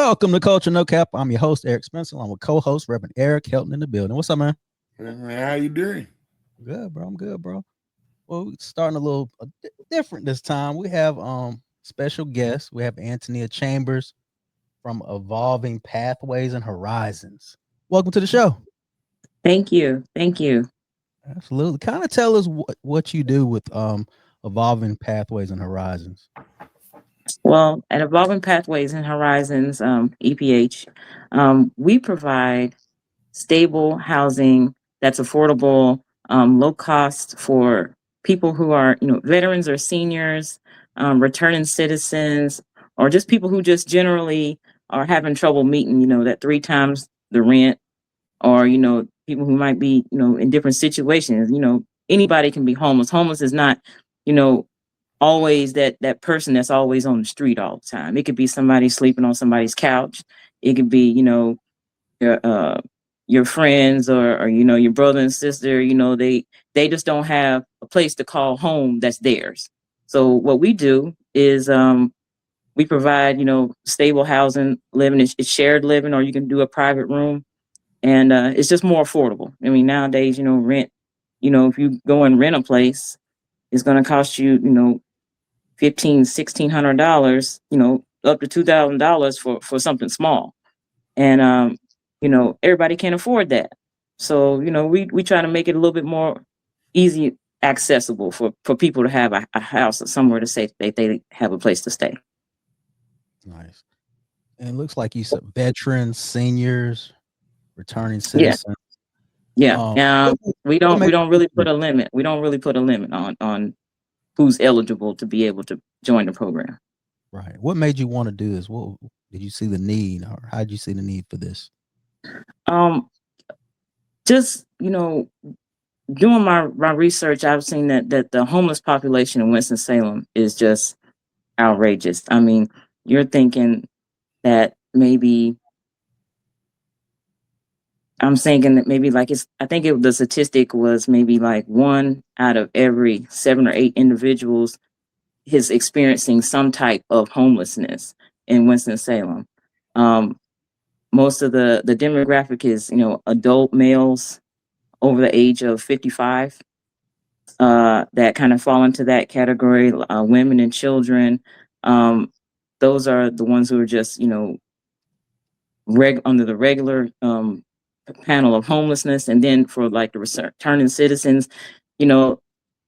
Welcome to Culture No Cap. I'm your host, Eric Spencer. I'm with co-host, Reverend Eric Helton in the building. What's up, man? How you doing? Good, bro. I'm good, bro. Well, we're starting a little different this time. We have special guests. We have Antonia Chambers from Evolving Pathways and Horizons. Welcome to the show. Thank you. Thank you. Absolutely. Kind of tell us what you do with Evolving Pathways and Horizons. Well, at Evolving Pathways and Horizons, EPH, we provide stable housing that's affordable, low cost for people who are, veterans or seniors, returning citizens, or just people who just generally are having trouble meeting, that 3 times the rent, or, people who might be, in different situations. Anybody can be homeless. Homeless is not, you know, always that person that's always on the street all the time. It could be somebody sleeping on somebody's couch. It could be, your friends or your brother and sister. They just don't have a place to call home that's theirs. So what we do is we provide stable housing, living. It's shared living, or you can do a private room, and it's just more affordable. I mean, nowadays, rent. If you go and rent a place, it's going to cost you, $1,500-$1,600, up to $2,000 for something small. And everybody can't afford that. So, we try to make it a little bit more easy accessible for people to have a house or somewhere to say they have a place to stay. Nice. And it looks like you said veterans, seniors, returning citizens. Yeah. We don't really put a limit. We don't really put a limit on who's eligible to be able to join the program. Right. What made you want to do this? What did you see the need, or how did you see the need for this? Just doing my research, I've seen that the homeless population in Winston-Salem is just outrageous. I mean, you're thinking that maybe I'm thinking that maybe the statistic was maybe like 1 out of every 7 or 8 individuals is experiencing some type of homelessness in Winston-Salem. Most of the demographic is, adult males over the age of 55 that kind of fall into that category. Women and children, those are the ones who are just, under the regular panel of homelessness. And then for like the returning citizens,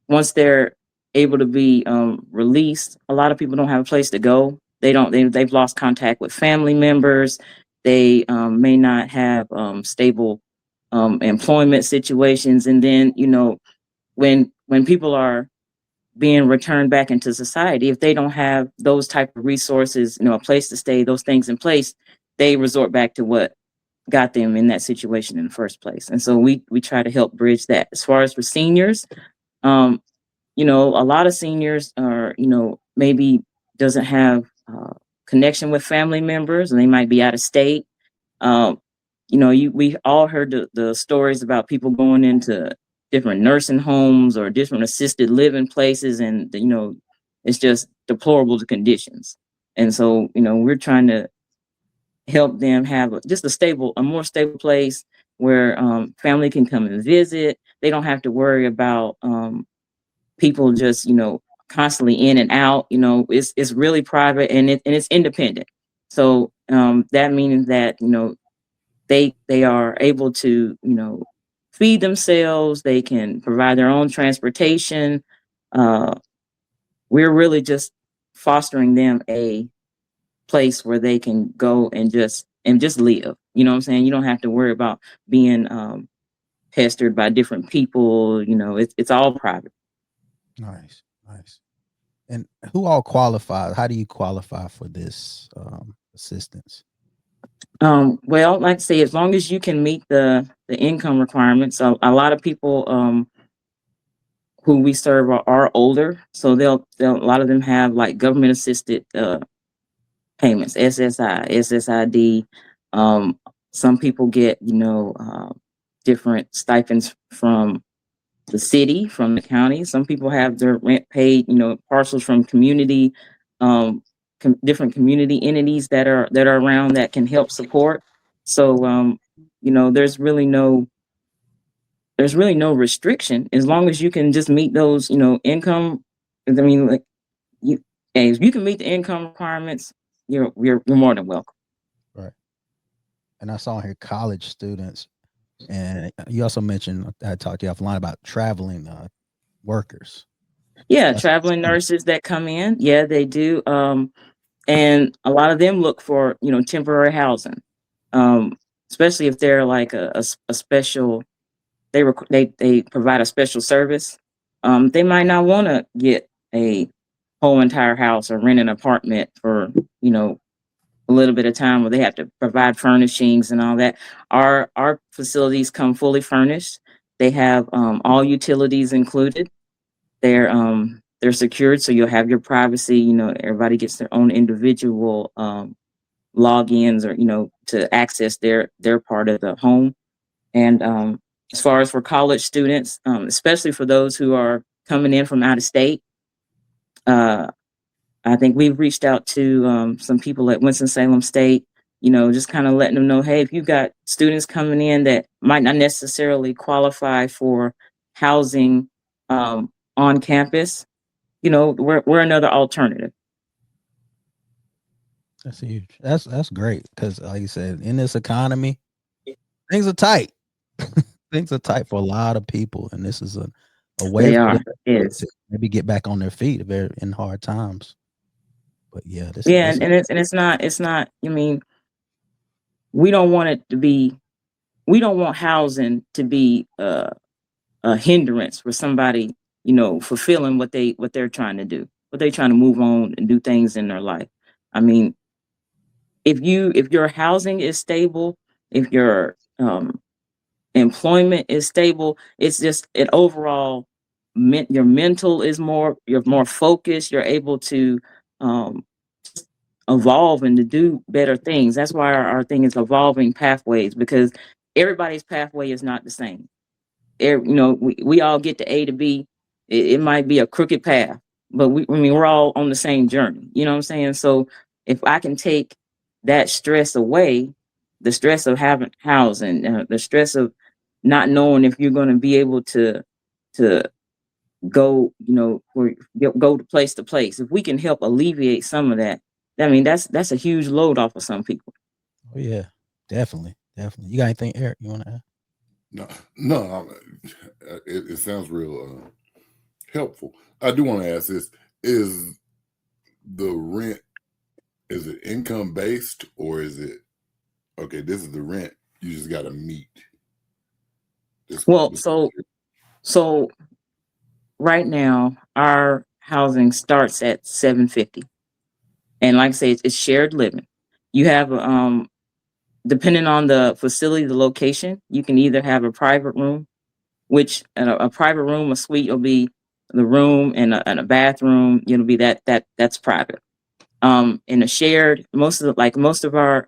once they're able to be released, a lot of people don't have a place to go. They've lost contact with family members. They may not have stable employment situations. And then, when people are being returned back into society, if they don't have those type of resources, a place to stay, those things in place, they resort back to what got them in that situation in the first place. And so we try to help bridge that. As far as for seniors, a lot of seniors are, maybe doesn't have connection with family members, and they might be out of state. We all heard the stories about people going into different nursing homes or different assisted living places, and it's just deplorable the conditions. And so we're trying to help them have just a more stable place where family can come and visit. They don't have to worry about people just constantly in and out. It's really private, and it's independent. So that means that they are able to feed themselves. They can provide their own transportation. We're really just fostering them a place where they can go and just live. You know what I'm saying? You don't have to worry about being pestered by different people. It's all private. Nice. And who all qualifies? How do you qualify for this assistance? Well, like I say, as long as you can meet the income requirements. So a lot of people who we serve are older, so they'll a lot of them have like government assisted payments, SSI, SSID. Some people get different stipends from the city, from the county. Some people have their rent paid, parcels from community different community entities that are around that can help support. So there's really no restriction as long as you can just meet those income. I mean, like if you can meet the income requirements, you're more than welcome. Right. And I saw here college students, and you also mentioned, I talked to you offline about traveling workers. Yeah, traveling nurses that come in. Yeah, they do. And a lot of them look for temporary housing, especially if they're like a special. They provide a special service. They might not want to get a whole entire house or rent an apartment for a little bit of time where they have to provide furnishings and all that. Our facilities come fully furnished. They have all utilities included. They're secured, so you'll have your privacy. Everybody gets their own individual logins or to access their part of the home. And as far as for college students, especially for those who are coming in from out of state, I think we've reached out to some people at Winston-Salem State, just kind of letting them know, hey, if you've got students coming in that might not necessarily qualify for housing on campus, we're another alternative. That's huge. That's great because, like you said, in this economy, things are tight. Things are tight for a lot of people, and this is a way for them to maybe get back on their feet if they're in hard times. But yeah, it's not. I mean, we don't want housing to be a hindrance for somebody, fulfilling what they're trying to do, what they're trying to move on and do things in their life. I mean, if your housing is stable, if your employment is stable, it's just an overall your mental is you're more focused, you're able to evolve and to do better things. That's why our thing is evolving pathways, because everybody's pathway is not the same. We all get to A to B. It might be a crooked path, but we're all on the same journey. You know what I'm saying? So if I can take that stress away, the stress of having housing, the stress of not knowing if you're going to be able to go, go to place. If we can help alleviate some of that, I mean, that's a huge load off of some people. Oh yeah, definitely. You got anything, Eric, you want to add? No. It sounds real helpful. I do want to ask this: is the rent, is it income based, or is it okay? This is the rent. You just got to meet. So right now our housing starts at $750, and like I say, it's shared living. You have depending on the facility, the location, you can either have a private room, which a private room, a suite will be the room and a bathroom. It'll be that's private. In a shared, most of our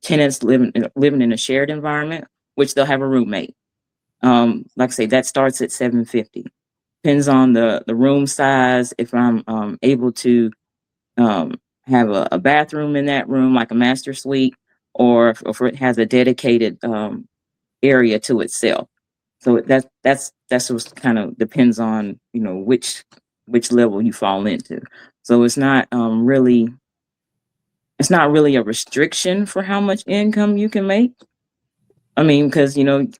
tenants living in a shared environment, which they'll have a roommate. Like I say, that starts at $750. Depends on the room size. If I'm able to have a bathroom in that room, like a master suite, or if it has a dedicated area to itself. So that's what kind of depends on which level you fall into. So it's not really a restriction for how much income you can make. I mean, because you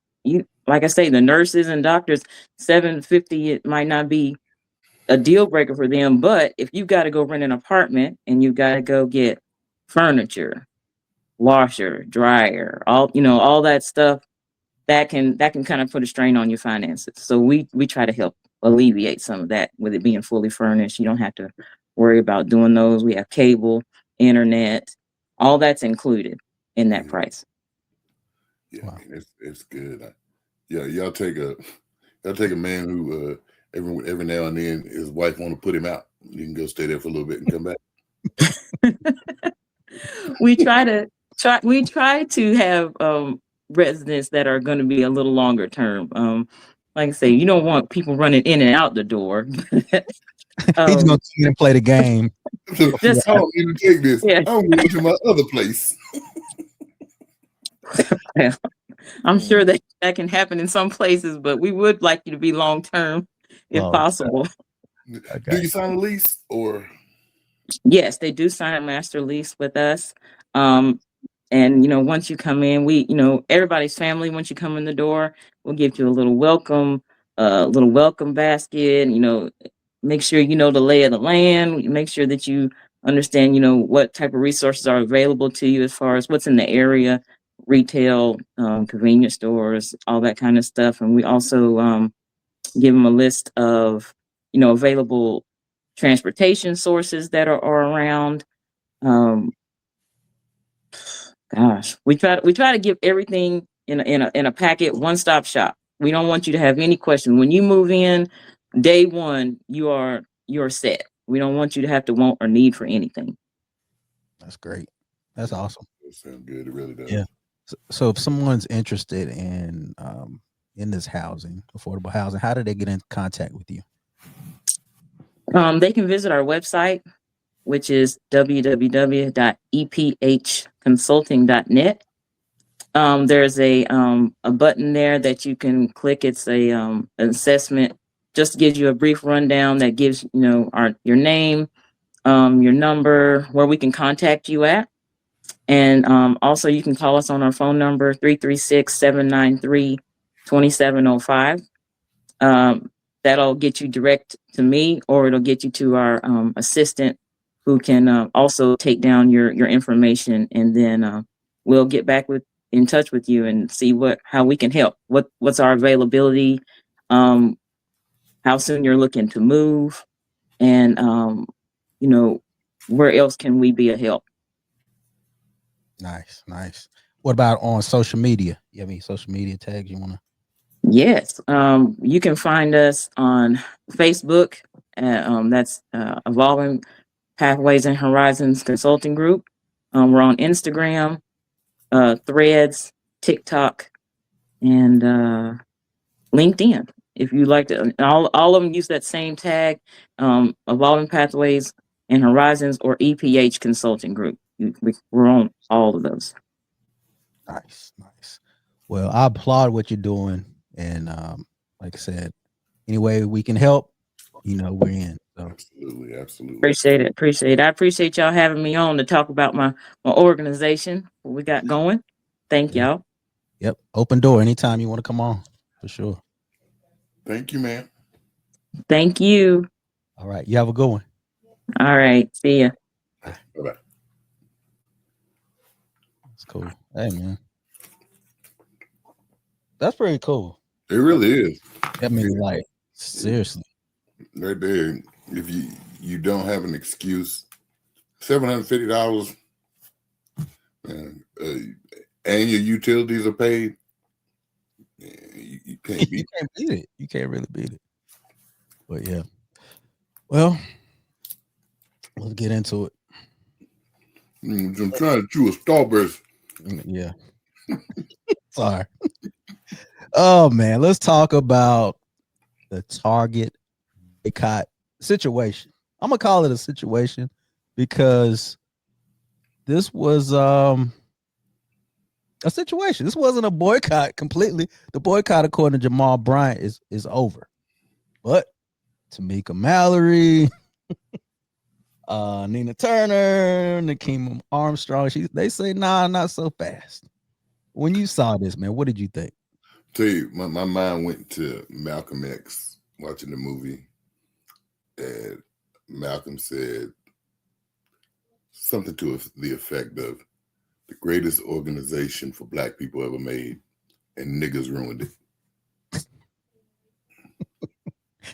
like I say, the nurses and doctors, $750, it might not be a deal breaker for them, but if you got to go rent an apartment and you got to go get furniture, washer, dryer, all that stuff, that can kind of put a strain on your finances. So we try to help alleviate some of that with it being fully furnished. You don't have to worry about doing those. We have cable, internet, all that's included in that price. Yeah, wow. It's good. Yeah, y'all take a man who every now and then his wife want to put him out. You can go stay there for a little bit and come back. We try to have residents that are going to be a little longer term. Like I say, you don't want people running in and out the door. He's going to play the game. Just I don't need to take this. yeah. I'm going to my other place. I'm sure that can happen in some places, but we would like you to be long term if possible. Do you sign a lease or? Yes, they do sign a master lease with us. And once you come in, everybody's family. Once you come in the door, we'll give you a little welcome basket. Make sure you know the lay of the land. Make sure that you understand, what type of resources are available to you as far as what's in the area, retail, convenience stores, all that kind of stuff. And we also give them a list of, available transportation sources that are around. Gosh, we try to give everything in a packet, one-stop shop. We don't want you to have any question. When you move in, day one, you're set. We don't want you to have to want or need for anything. That's great. That's awesome. That sounds good. It really does. Yeah. So if someone's interested in this housing, affordable housing, how do they get in contact with you? They can visit our website, which is www.ephconsulting.net. There's a button there that you can click. It's an assessment. Just gives you a brief rundown that gives your name, your number, where we can contact you at, and also you can call us on our phone number 336-793-2705. That'll get you direct to me, or it'll get you to our assistant, who can also take down your information, and then we'll get back in touch with you and see how we can help. What's our availability, how soon you're looking to move, and where else can we be a help. Nice. What about on social media? You have any social media tags you want to? Yes, you can find us on Facebook. That's Evolving Pathways and Horizons Consulting Group. We're on Instagram, Threads, TikTok, and LinkedIn. If you like to, all of them use that same tag, Evolving Pathways and Horizons, or EPH Consulting Group. We're on all of those. Nice. Well, I applaud what you're doing, and like I said, any way we can help, we're in. So. Absolutely. Appreciate it. I appreciate y'all having me on to talk about my organization, what we got going. Thank y'all. Yep. Open door anytime you want to come on, for sure. Thank you, man. Thank you. All right. You have a good one. All right. See ya. Bye-bye. That's cool. Hey, man. That's pretty cool. It really is. I mean, like, seriously. Right there. If you don't have an excuse, $750, and your utilities are paid, you can't beat You can't beat it. You can't really beat it. But yeah. Well, let's get into it. I'm trying to chew a Starburst. Yeah. Sorry. Oh man, let's talk about the Target boycott situation. I'm gonna call it a situation because this was a situation. This wasn't a boycott completely. The boycott, according to Jamal Bryant, is over. But Tamika Mallory, Nina Turner, Nakeem Armstrong, they say, nah, not so fast. When you saw this, man, what did you think? Tell you, my mind went to Malcolm X watching the movie, and Malcolm said something to the effect of, the greatest organization for Black people ever made, and niggas ruined it.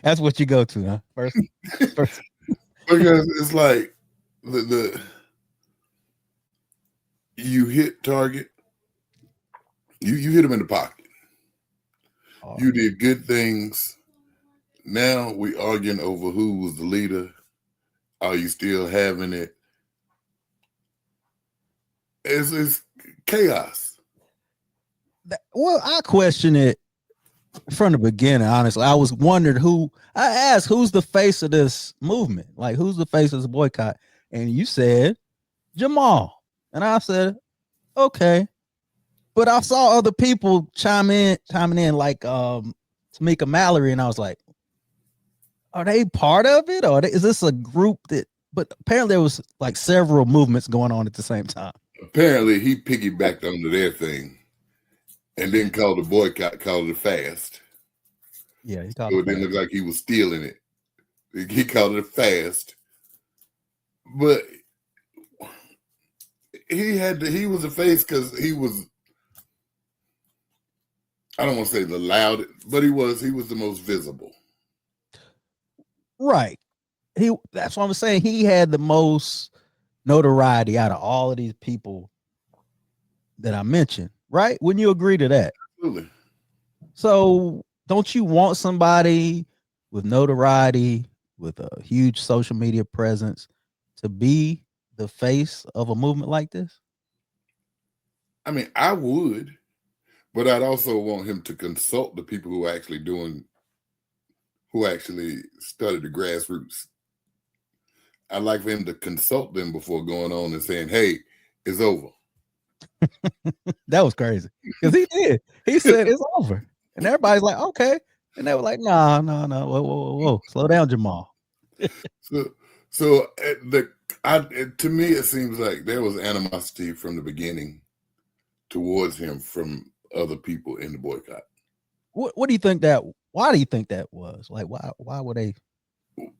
That's what you go to, huh? First. Because it's like you hit Target, you hit them in the pocket. You did good things. Now we arguing over who was the leader. Are you still having it? It's chaos. Well, I question it from the beginning, honestly. I was wondering I asked who's the face of this movement? Like, who's the face of this boycott? and you said Jamal, and I said okay, but I saw other people chiming in like Tamika Mallory, and I was like, are they part of it, or is this a group that? But apparently there was like several movements going on at the same time. Apparently he piggybacked onto their thing and then called the boycott, called it a fast. Yeah, he called So it it didn't fast. look like he was stealing it. He called it a fast. But he was a face because he was, I don't want to say the loudest, but he was the most visible. Right. That's what I'm saying. He had the most notoriety out of all of these people that I mentioned, right? Wouldn't you agree to that? Absolutely. So don't you want somebody with notoriety, with a huge social media presence to be the face of a movement like this? I mean, I would, but I'd also want him to consult the people who actually study the grassroots. I'd like for him to consult them before going on and saying, hey, it's over. That was crazy. Because he did. He said it's over. And everybody's like, okay. And they were like, no. Whoa. Slow down, Jamal. So to me, it seems like there was animosity from the beginning towards him from other people in the boycott. What do you think that? Why do you think that was? Like, why were they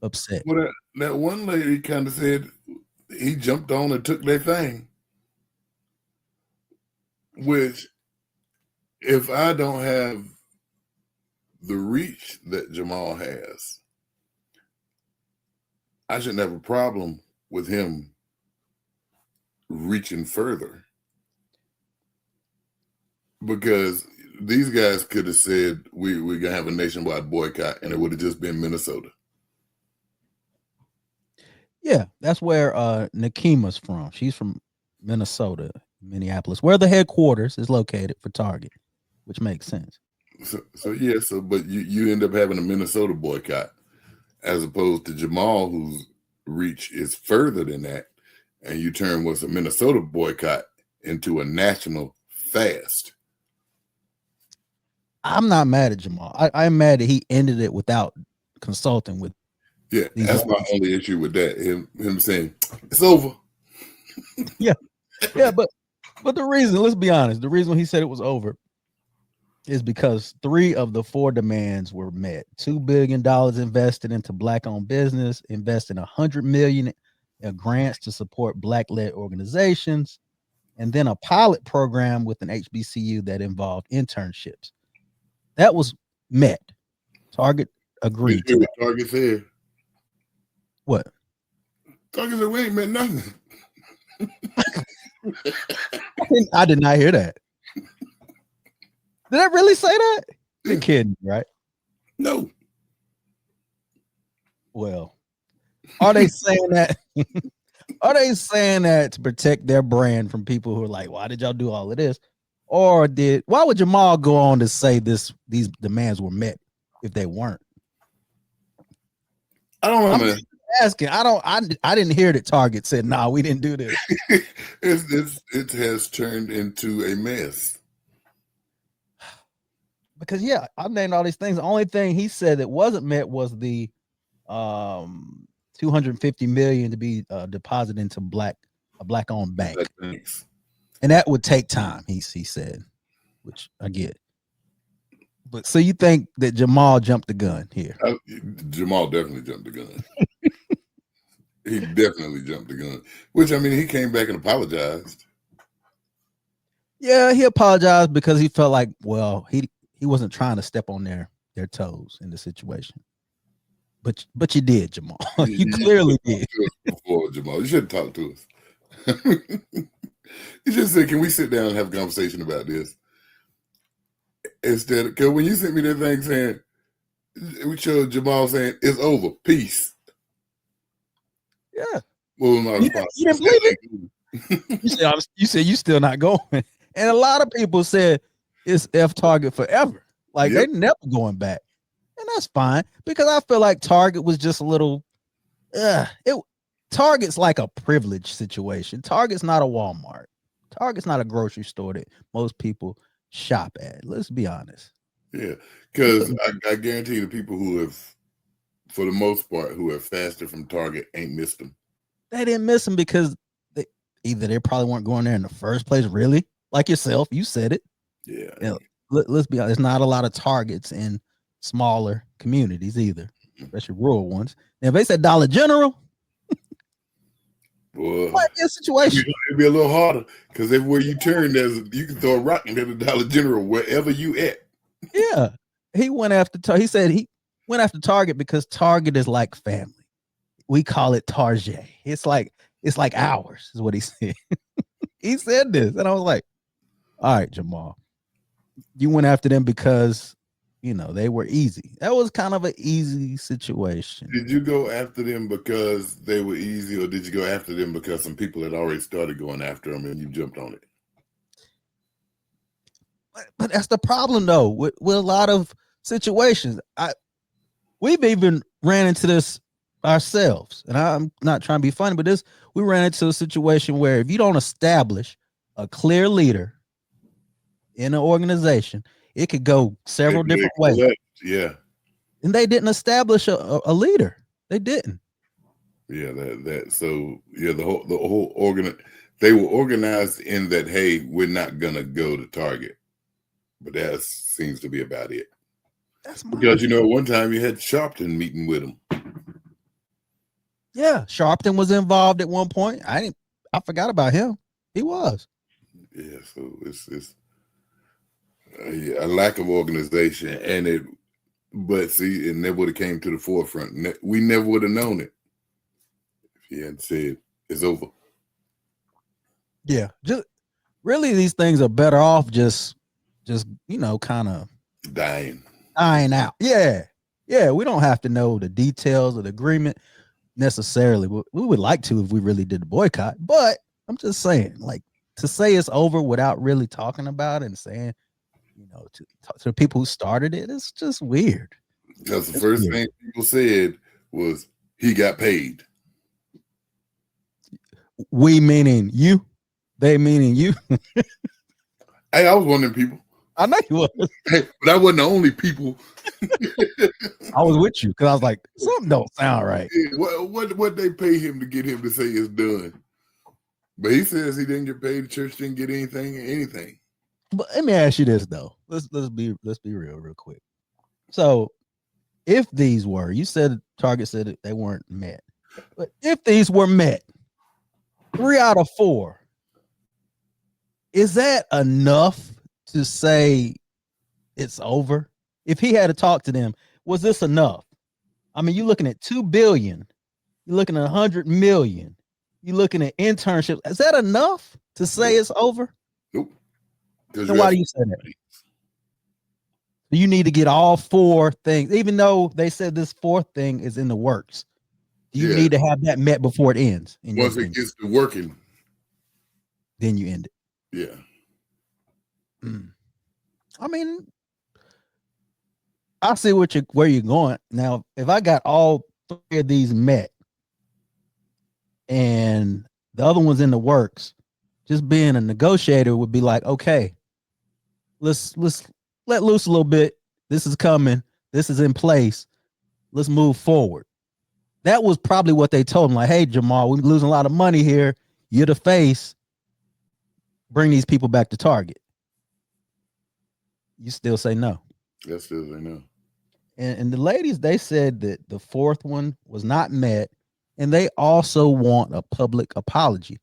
upset? Well, that one lady kind of said he jumped on and took their thing. Which, if I don't have the reach that Jamal has, I shouldn't have a problem with him reaching further. Because these guys could have said we're gonna have a nationwide boycott, and it would have just been Minnesota. Yeah, that's where Nakima's from. She's from Minnesota, Minneapolis, where the headquarters is located for Target, which makes sense. But you end up having a Minnesota boycott as opposed to Jamal, whose reach is further than that, and you turn what's a Minnesota boycott into a national fast. I'm not mad at Jamal. I'm mad that he ended it without consulting with. Yeah, that's my only issue with that. Him saying it's over. Yeah, but the reason, let's be honest, the reason he said it was over is because 3 of the 4 demands were met. $2 billion invested into Black-owned business, investing $100 million in grants to support Black-led organizations, and then a pilot program with an HBCU that involved internships. That was met. Target agreed to that. Target said. What? Target said we ain't met nothing. I did not hear that. Did I really say that? You're kidding, right? No. Well, are they saying that? Are they saying that to protect their brand from people who are like, why did y'all do all of this? Or why would Jamal go on to say these demands were met if they weren't? I don't know. I'm asking. I didn't hear that Target said, "Nah, we didn't do this." It has turned into a mess. Because I've named all these things. The only thing he said that wasn't met was the $250 million to be deposited into a Black-owned bank. Thanks. And that would take time, he said, which I get. But so you think that Jamal jumped the gun here? Jamal definitely jumped the gun. He definitely jumped the gun. Which, I mean, he came back and apologized. Yeah, he apologized because he felt like, well, he wasn't trying to step on their toes in the situation. But you did, Jamal. You clearly did. Before, Jamal, you shouldn't talk to us. You just said, can we sit down and have a conversation about this? Instead, because when you sent me that thing saying, we showed Jamal saying, it's over, peace. Yeah. Well, you didn't believe it? You said you still not going. And a lot of people said it's F Target forever. Like they never going back. And that's fine because I feel like Target was just a little Target's like a privilege situation. Target's not a Walmart. Target's not a grocery store that most people shop at. Let's be honest. Yeah, because I guarantee the people who have, for the most part, who have fasted from Target ain't missed them. They didn't miss them because either they probably weren't going there in the first place, really, like yourself. You said it. Yeah. You know, let's be honest. There's not a lot of Targets in smaller communities either, especially rural ones. Now, if they said Dollar General, Well, might be a situation. It'd be a little harder because everywhere you turn, you can throw a rock into the Dollar General wherever you at. Yeah, he went after. He said he went after Target because Target is like family. We call it Target. It's like ours, is what he said. He said this, and I was like, "All right, Jamal, you went after them because they were easy. That was kind of an easy situation." Did you go after them because they were easy, or did you go after them because some people had already started going after them and you jumped on it? But that's the problem, though, with a lot of situations. We've even ran into this ourselves, and I'm not trying to be funny, but we ran into a situation where if you don't establish a clear leader in an organization, it could go several different ways. Yeah, and they didn't establish a leader. They didn't. Yeah, the whole they were organized in that, hey, we're not gonna go to Target, but that seems to be about it. That's because one time you had Sharpton meeting with him. Yeah, Sharpton was involved at one point. I forgot about him. He was. Yeah, so it's a lack of organization, but see, it never would have came to the forefront. We never would have known it if he hadn't said it's over. Yeah, just really, these things are better off just kind of dying out. Yeah, we don't have to know the details of the agreement necessarily. We would like to if we really did the boycott, but I'm just saying, like, to say it's over without really talking about it and saying, to the people who started it, it's just weird. Because the first thing people said was he got paid. We meaning you, they meaning you. Hey, I was one of them people. I know you was. Hey, but I wasn't the only people. I was with you because I was like, something don't sound right. Yeah, what they pay him to get him to say it's done? But he says he didn't get paid. The church didn't get anything. But let me ask you this though. Let's be real quick. So, if these were, you said Target said they weren't met, but if these were met, 3 out of 4, is that enough to say it's over? If he had to talk to them, was this enough? I mean, you're looking at $2 billion, you're looking at 100 million, you're looking at internships. Is that enough to say it's over? Nope. Then why do you say that? You need to get all 4 things, even though they said this 4th thing is in the works. You need to have that met before it ends. Once it gets to working, then you end it. Yeah. I mean, I see where you're going. Now, if I got all 3 of these met and the other one's in the works, just being a negotiator would be like, okay, let's let loose a little bit. This is coming. This is in place. Let's move forward. That was probably what they told him. Like, hey, Jamal, we're losing a lot of money here. You're the face. Bring these people back to Target. You still say no. Yes, still say no. And the ladies, they said that the 4th one was not met, and they also want a public apology.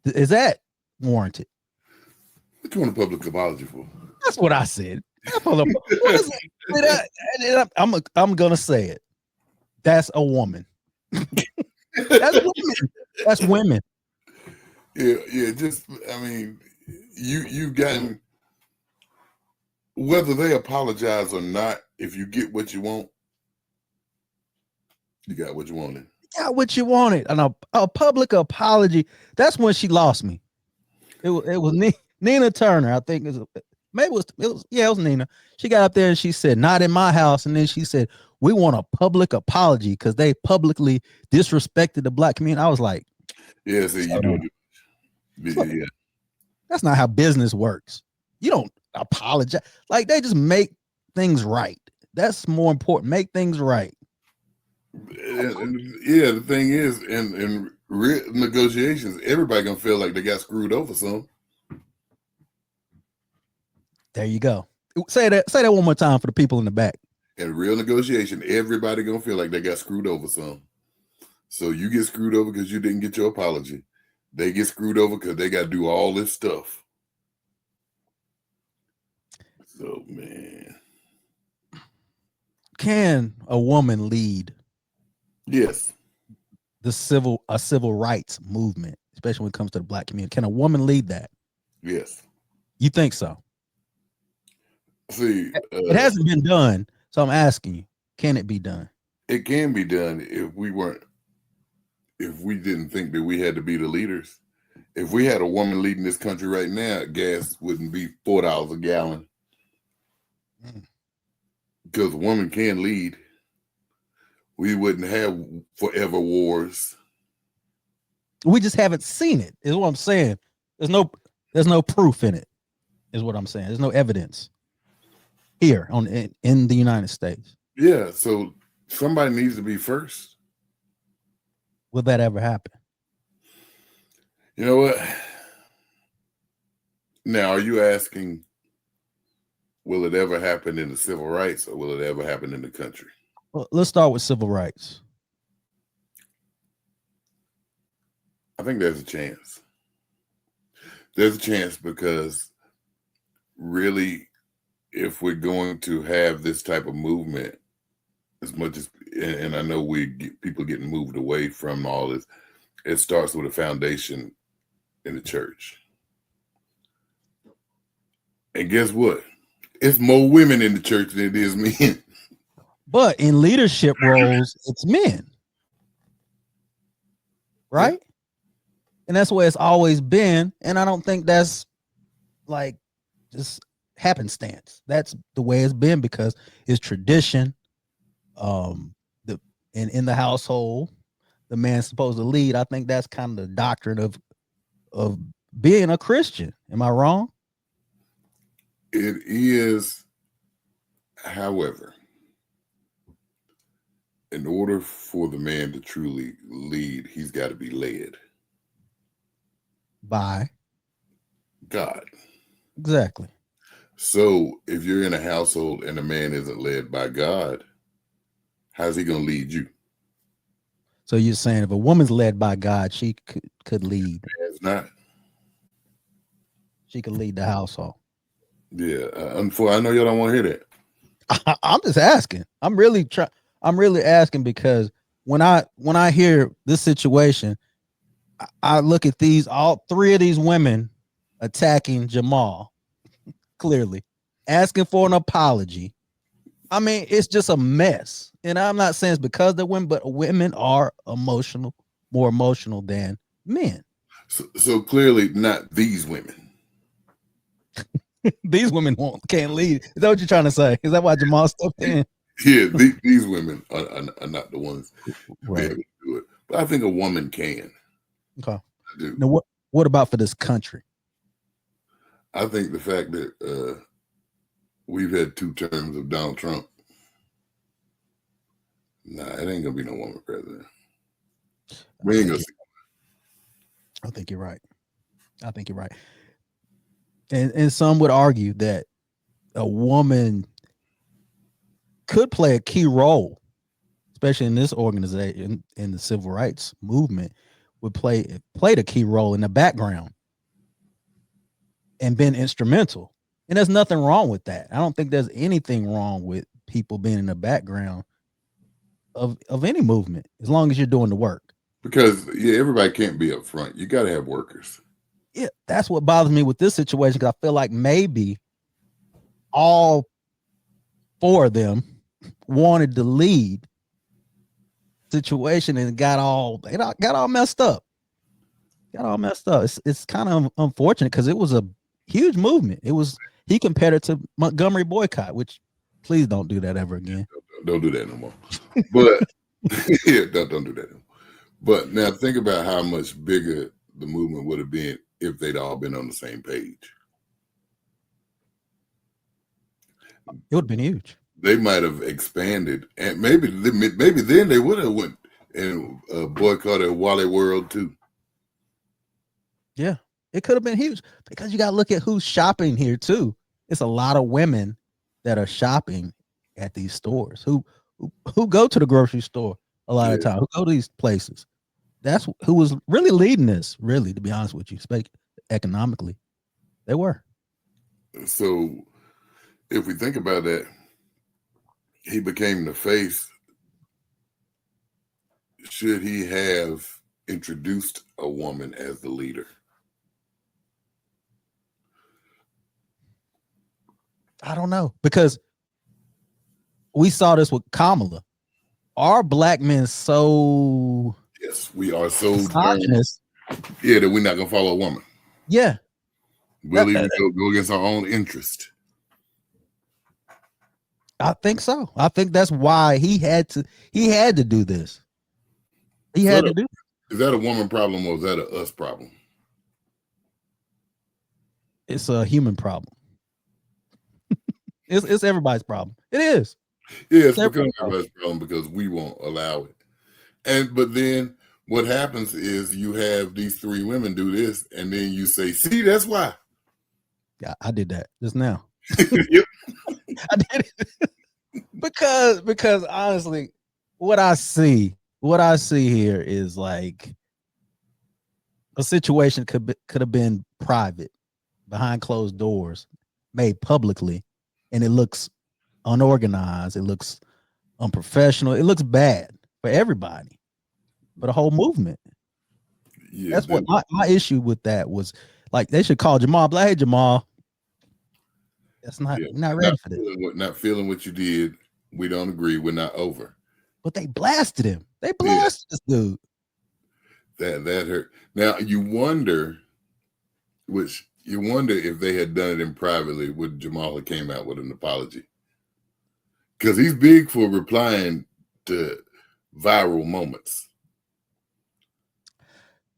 Is that warranted? What you want a public apology for? That's what I said. I'm gonna say it. That's a woman. That's women. That's women. Yeah. Just, I mean, you've gotten, whether they apologize or not, if you get what you want, you got what you wanted. You got what you wanted. And a public apology. That's when she lost me. It was Nina Turner. I think Maybe it was Nina. She got up there and she said, "Not in my house." And then she said, "We want a public apology because they publicly disrespected the black community." I was like, Yeah, see, you doing it. Yeah. That's not how business works. You don't apologize. Like, they just make things right. That's more important. Make things right. And yeah, the thing is, in real negotiations, everybody gonna feel like they got screwed over some. There you go. Say that one more time for the people in the back. In real negotiation, everybody gonna feel like they got screwed over some. So you get screwed over because you didn't get your apology. They get screwed over because they got to do all this stuff. So, man. Can a woman lead? Yes. A civil rights movement, especially when it comes to the black community? Can a woman lead that? Yes. You think so? See, it hasn't been done, so I'm asking you, can it be done? It can be done if we didn't think that we had to be the leaders. If we had a woman leading this country right now, gas wouldn't be $4 a gallon. Because a woman can lead. We wouldn't have forever wars. We just haven't seen it, is what I'm saying. There's no proof in it, is what I'm saying. There's no evidence here in the United States. Yeah, so somebody needs to be first. Will that ever happen? You know what? Now, are you asking, will it ever happen in the civil rights, or will it ever happen in the country? Well, let's start with civil rights. I think there's a chance. There's a chance because really, if we're going to have this type of movement, as much as, and I know people getting moved away from all this, it starts with a foundation in the church. And guess what? It's more women in the church than it is men. But in leadership roles, it's men. Right? Yeah. And that's where it's always been. And I don't think that's like just happenstance. That's the way it's been because it's tradition. In the household, the man's supposed to lead. I think that's kind of the doctrine of being a Christian. Am I wrong? It is, however, in order for the man to truly lead, he's got to be led by God. Exactly. So if you're in a household and a man isn't led by God, how's he going to lead you? So you're saying if a woman's led by God, she could lead. It's not. She could lead the household. Yeah. I know y'all don't want to hear that. I'm just asking. I'm really asking because when I hear this situation, I look at all three of these women attacking Jamal, clearly asking for an apology. I mean, it's just a mess. And I'm not saying it's because they're women, but women are more emotional than men. So clearly not these women. These women can't lead. Is that what you're trying to say? Is that why Jamal stepped in? Yeah, these women are not the ones right. Able to do it. But I think a woman can. Okay. Now, what about for this country? I think the fact that we've had 2 terms of Donald Trump. Nah, it ain't gonna be no woman president. We ain't gonna see. I think you're right. And some would argue that a woman could play a key role, especially in this organization, in the civil rights movement, would played a key role in the background and been instrumental. And there's nothing wrong with that. I don't think there's anything wrong with people being in the background of any movement, as long as you're doing the work. Because everybody can't be up front. You got to have workers. Yeah, that's what bothers me with this situation, because I feel like maybe all 4 of them wanted to lead situation and got all messed up. It's kind of unfortunate because it was a huge movement. It was He compared it to Montgomery boycott, which please don't do that ever again. Don't do that no more. But yeah, don't do that no more. But now think about how much bigger the movement would have been if they'd all been on the same page. It would have been huge. They might have expanded, and maybe then they would have went and boycotted Wally World too. Yeah, it could have been huge because you got to look at who's shopping here too. It's a lot of women that are shopping at these stores who go to the grocery store a lot of time, who go to these places. That's who was really leading this, really, to be honest with you, economically. They were. So if we think about that, he became the face. Should he have introduced a woman as the leader? I don't know, because we saw this with Kamala. Are black men so... Yes, we are so misogynist. Yeah, that we're not gonna follow a woman. Yeah, we'll even go against our own interest. I think so. I think that's why he had to do this. He had to do it. Is that a woman problem or is that a us problem? It's a human problem. It's everybody's problem. It is. Yeah, it's becoming everybody's problem because we won't allow it. But then what happens is you have these three women do this, and then you say, "See, that's why." Yeah, I did that just now. Yep. I did it because honestly, what I see here is like a situation could have been private, behind closed doors, made publicly, and it looks unorganized. It looks unprofessional. It looks bad for everybody, for the whole movement. Yeah, that's what my issue with that was. Like, they should call Jamal Black. Hey, Jamal, that's not ready for this. Not feeling what you did. We don't agree. We're not over. But they blasted him. They blasted this dude. That hurt. Now you wonder if they had done it in privately, would Jamal have came out with an apology? Because he's big for replying to viral moments.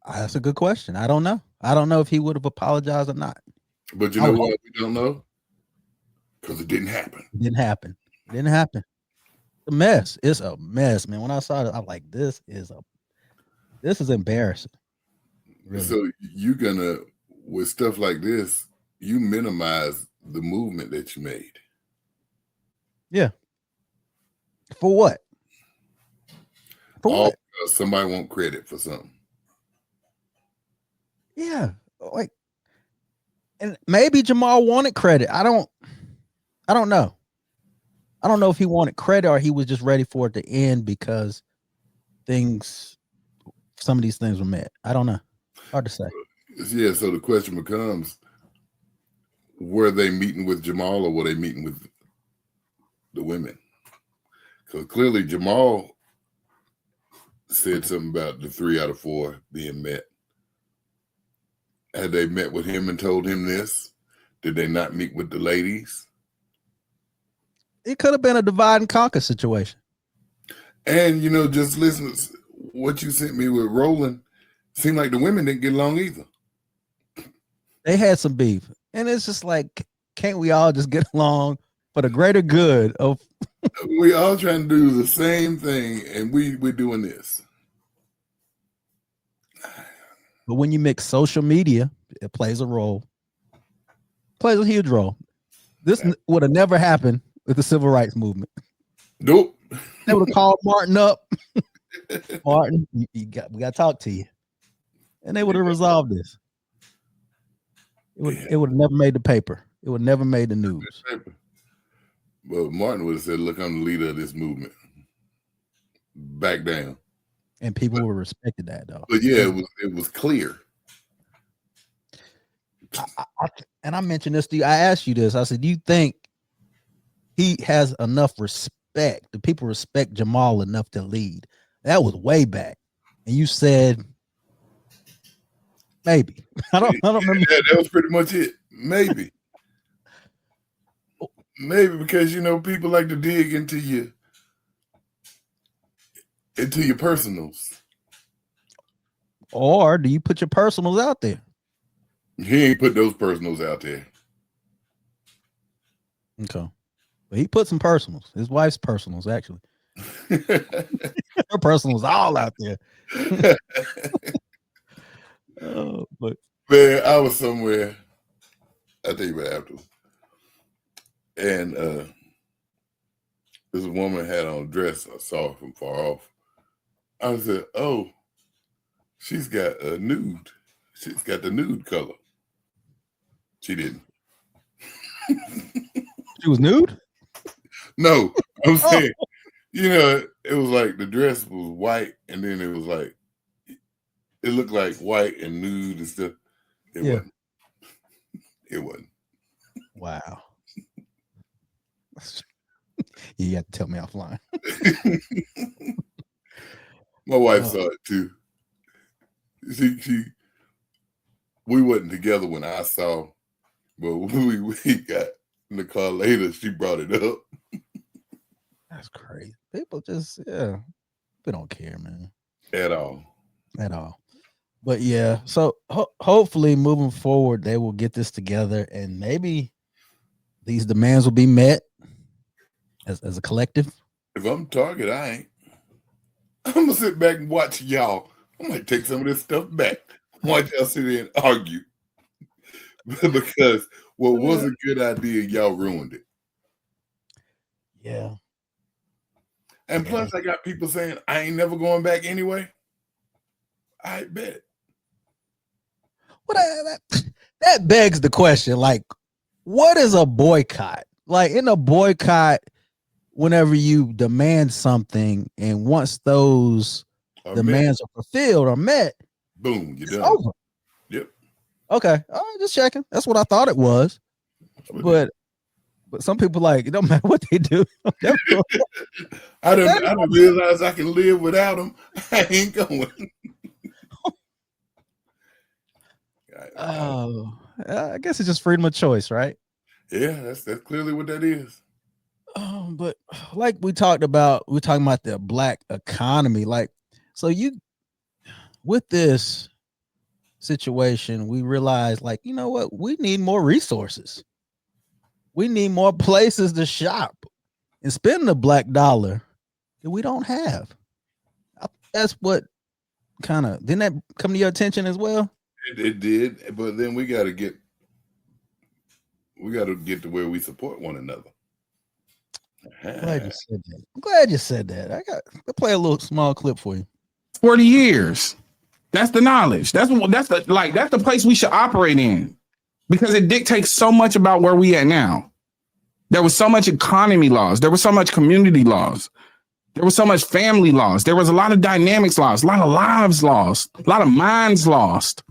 That's a good question. I don't know. I don't know if he would have apologized or not. But you know what? We don't know. Because it didn't happen. It didn't happen. It didn't happen. A mess. It's a mess, man. When I saw it, I'm like, this is embarrassing. Really. So you're gonna, with stuff like this, you minimize the movement that you made. Yeah. For what? What? Somebody want credit for something. Yeah. Like, and maybe Jamal wanted credit. I don't know. I don't know if he wanted credit or he was just ready for it to end because some of these things were met. I don't know. Hard to say. Yeah, so the question becomes, were they meeting with Jamal or were they meeting with the women? Because clearly Jamal said something about the 3 out of 4 being met. Had they met with him and told him this? Did they not meet with the ladies? It could have been a divide and conquer situation. And, just listen to what you sent me with Roland. Seemed like the women didn't get along either. They had some beef. And it's just like, can't we all just get along for the greater good of... We all trying to do the same thing, and we're doing this. But when you mix social media, it plays a role. Plays a huge role. This would have never happened with the civil rights movement. Nope. They would have called Martin up. Martin, we got to talk to you. And they would have resolved this. It would have never made the paper. It would never made the news. Well, Martin would have said, look, I'm the leader of this movement. Back down. And people would have respected that, though. But yeah, it was clear. I mentioned this to you. I asked you this. I said, do you think he has enough respect? Do people respect Jamal enough to lead? That was way back. And you said, maybe. I don't remember. Yeah, that was pretty much it. Maybe. Maybe because people like to dig into your personals. Or do you put your personals out there? He ain't put those personals out there. Okay. But he put some personals. His wife's personals, actually. Her personals all out there. But Man, I was somewhere. I'll tell you about after. And this woman had on a dress. I saw her from far off. I said, "Oh, she's got a nude. She's got the nude color." She didn't. She was nude? No, I'm saying, it was like the dress was white, and then it was like it looked like white and nude and stuff. It wasn't. It wasn't. Wow. You got to tell me offline. My wife saw it too. We wasn't together when I saw, but when we got in the car later, she brought it up. That's crazy. People just, they don't care, man. At all. But yeah, so hopefully moving forward, they will get this together and maybe these demands will be met as a collective. If I'm Target, I ain't. I'm going to sit back and watch y'all. I might take some of this stuff back. Watch y'all sit there and argue. Because what was a good idea, y'all ruined it. Yeah. And plus, I got people saying, I ain't never going back anyway. I bet. Well, that begs the question, like, what is a boycott? Like, in a boycott, whenever you demand something and once those demands are fulfilled or met, boom, you're done. Over. Yep. Okay. All right, just checking. That's what I thought it was. But some people like, it don't matter what they do. I don't realize I can live without them. I ain't going. Oh, I guess it's just freedom of choice, right? Yeah, that's clearly what that is. But like we're talking about the black economy. Like, so with this situation, we realize, like, you know what? We need more resources. We need more places to shop and spend the black dollar that we don't have. That's what didn't that come to your attention as well? It did, but then we got to get to where we support one another. I'm glad you said that. I'll play a little small clip for you. 40 years. That's the knowledge. That's the place we should operate in, because it dictates so much about where we at now. There was so much economy laws. There was so much community laws. There was so much family laws. There was a lot of dynamics lost, a lot of lives lost, a lot of minds lost.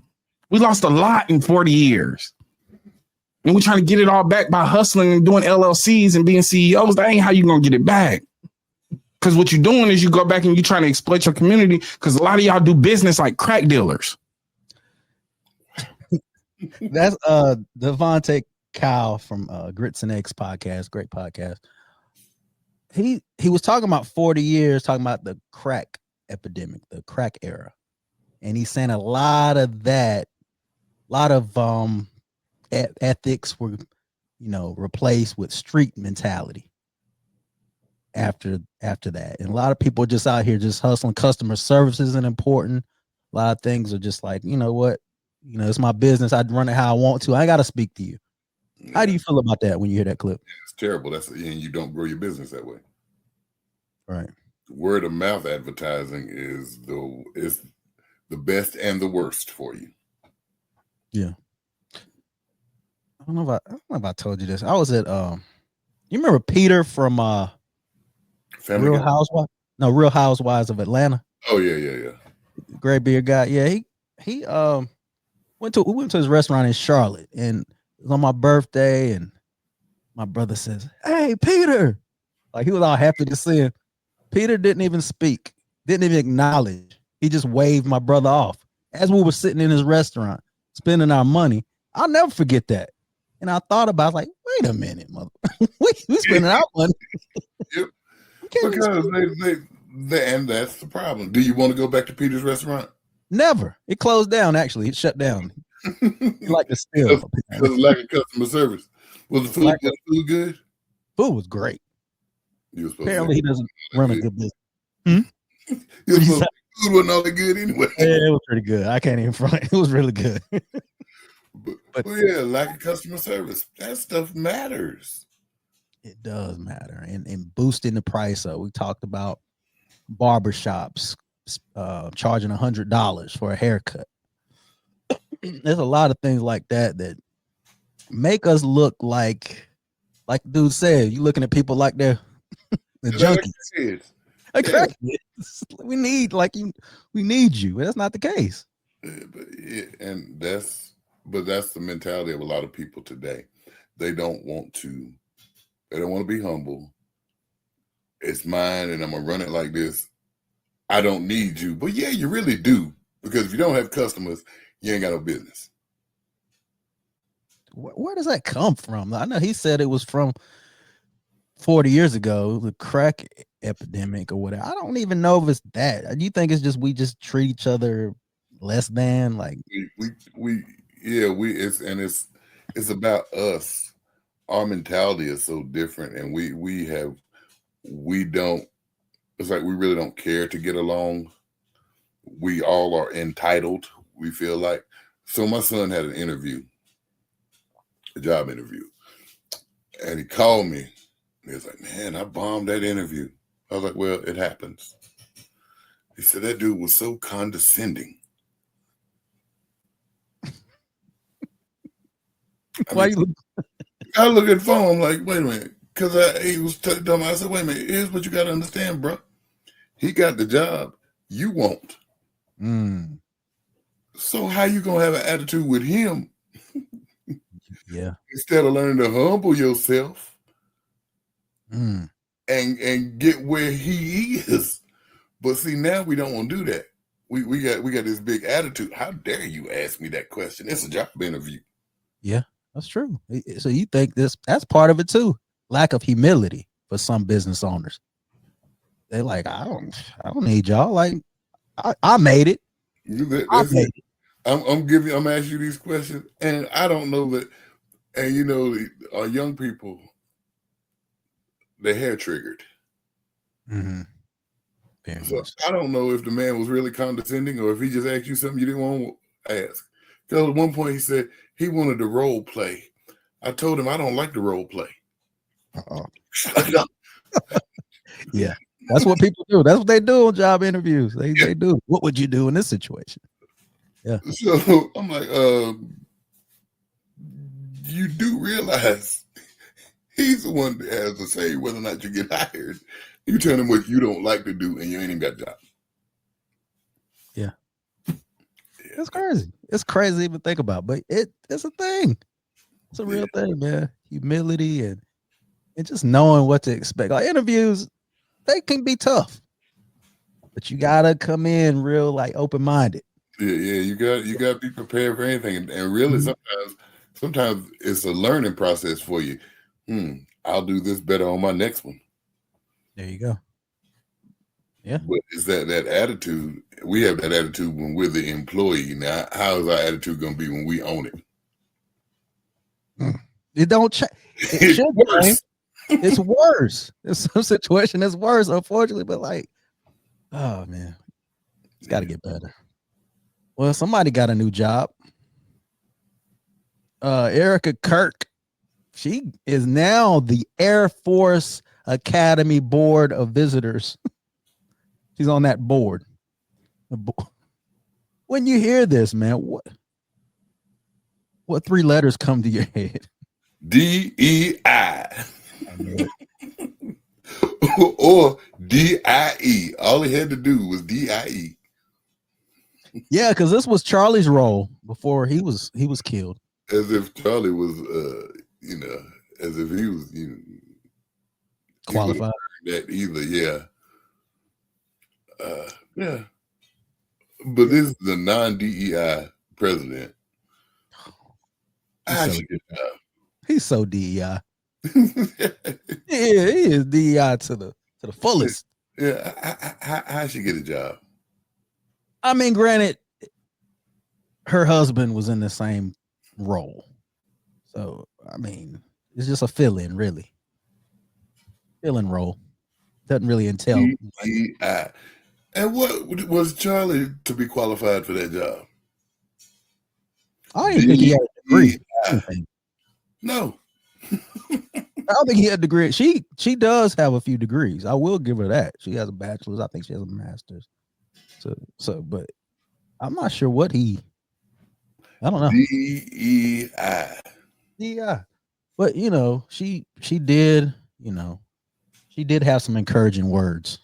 We lost a lot in 40 years. And we're trying to get it all back by hustling and doing LLCs and being CEOs. That ain't how you're going to get it back. Because what you're doing is you go back and you're trying to exploit your community, because a lot of y'all do business like crack dealers. That's Devontae Kyle from Grits and Eggs podcast. Great podcast. He was talking about 40 years, talking about the crack epidemic, the crack era. And he's saying a lot of ethics were, replaced with street mentality after that. And a lot of people are just out here just hustling. Customer service isn't important. A lot of things are just like, you know what? It's my business. I run it how I want to. I got to speak to you. Yeah. How do you feel about that when you hear that clip? It's terrible. And you don't grow your business that way. Right. Word of mouth advertising is the best and the worst for you. Yeah. I don't know if I told you this. I was at you remember Peter from Real Housewives of Atlanta? Oh yeah. Gray beard guy. Yeah, he we went to his restaurant in Charlotte, and it was on my birthday, and my brother says, "Hey, Peter." Like, he was all happy to see him. Peter didn't even speak, didn't even acknowledge. He just waved my brother off as we were sitting in his restaurant, spending our money. I'll never forget that. And I thought about, like, wait a minute, mother. we spending our money. Yep. Can't we Because spend- they, and that's the problem. Do you want to go back to Peter's restaurant? Never. It closed down. Actually, it shut down. He like to steal. Because of lack of customer service. Was the food good? Food was great. You were supposed Apparently, he doesn't run a good business. You were supposed to food wasn't all that good anyway. Yeah, it was pretty good. I can't even front. It was really good. But yeah, lack of customer service. That stuff matters. It does matter. And boosting the price up. We talked about barbershops charging $100 for a haircut. There's a lot of things like that make us look like dude said, you looking at people like they're the junkies. We need we need you. That's not the case. But that's the mentality of a lot of people today. They don't want to be humble. It's mine and I'm gonna run it like this. I don't need you. But yeah, you really do. Because if you don't have customers, you ain't got no business. Where does that come from? I know he said it was from 40 years ago, the crack epidemic or whatever. I don't even know if it's that. Do you think it's just we just treat each other less than like it's about us. Our mentality is so different, and it's like we really don't care to get along. We all are entitled, we feel like. So my son had a job interview, and he called me. And he was like, man, I bombed that interview. I was like, well, it happens. He said, that dude was so condescending. I look at the phone, I'm like, wait a minute. Because he was telling me, I said, wait a minute, here's what you got to understand, bro. He got the job. You won't. So how you going to have an attitude with him? Yeah. Instead of learning to humble yourself and get where he is. But see, now we don't want to do that. We got this big attitude. How dare you ask me that question? It's a job interview. Yeah, that's true. So you think that's part of it too? Lack of humility for some business owners. They're like, I don't need y'all. Like, I made it. I'm asking you these questions, and I don't know that. And our young people, their hair triggered. Mm-hmm. So I don't know if the man was really condescending or if he just asked you something you didn't want to ask. Because at one point he said he wanted to role play. I told him I don't like to role play. Yeah, that's what people do. That's what they do on job interviews. They do. What would you do in this situation? Yeah. So I'm like, you do realize he's the one that has to say whether or not you get hired. You tell him what you don't like to do, and you ain't even got a job. Yeah. It's crazy. It's crazy to even think about, but it's a thing. It's a real thing, man. Humility and just knowing what to expect. Like interviews, they can be tough, but you gotta come in real like open-minded. Yeah, you got to be prepared for anything, and really sometimes it's a learning process for you. I'll do this better on my next one. There you go. Yeah. But it's that attitude. We have that attitude when we're the employee. Now, how is our attitude going to be when we own it? It don't change. It's worse. It's worse. It's some situation that's worse, unfortunately. But like, oh man, it's got to get better. Well, somebody got a new job. Erika Kirk, she is now the Air Force Academy Board of Visitors. She's on that board. When you hear this, man, what three letters come to your head? DEI. Or DIE. All he had to do was DIE. Yeah, because this was Charlie's role before he was killed. As if Charlie was, as if he was, qualified. That either, yeah. Yeah. But this is the non-DEI president. He's so DEI. Yeah, he is DEI to the fullest. Yeah, how she get a job? I mean, granted, her husband was in the same role, so I mean, it's just a fill-in, really. Fill-in role doesn't really entail. DEI. And what was Charlie to be qualified for that job? I didn't think he had a degree. DEI. No. I don't think he had a degree. She does have a few degrees. I will give her that. She has a bachelor's. I think she has a master's. So, but I'm not sure what he. I don't know. DEI. Yeah, but she did. She did have some encouraging words.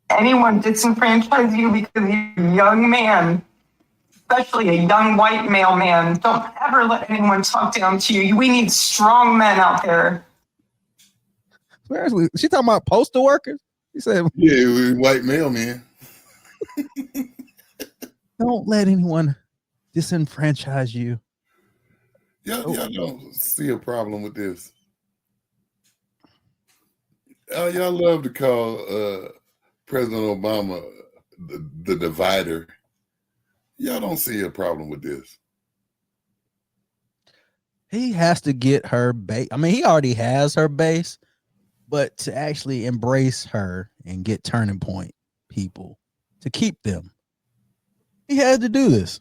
Anyone disenfranchise you because you're a young man, especially a young white male man, don't ever let anyone talk down to you. We need strong men out there. Seriously, she talking about postal workers? He said, "Yeah, it was white male man." Don't let anyone disenfranchise you. Y'all don't see a problem with this. Y'all love to call President Obama the divider. Y'all don't see a problem with this. He has to get her base. I mean, he already has her base, but to actually embrace her and get Turning Point people to keep them, he had to do this.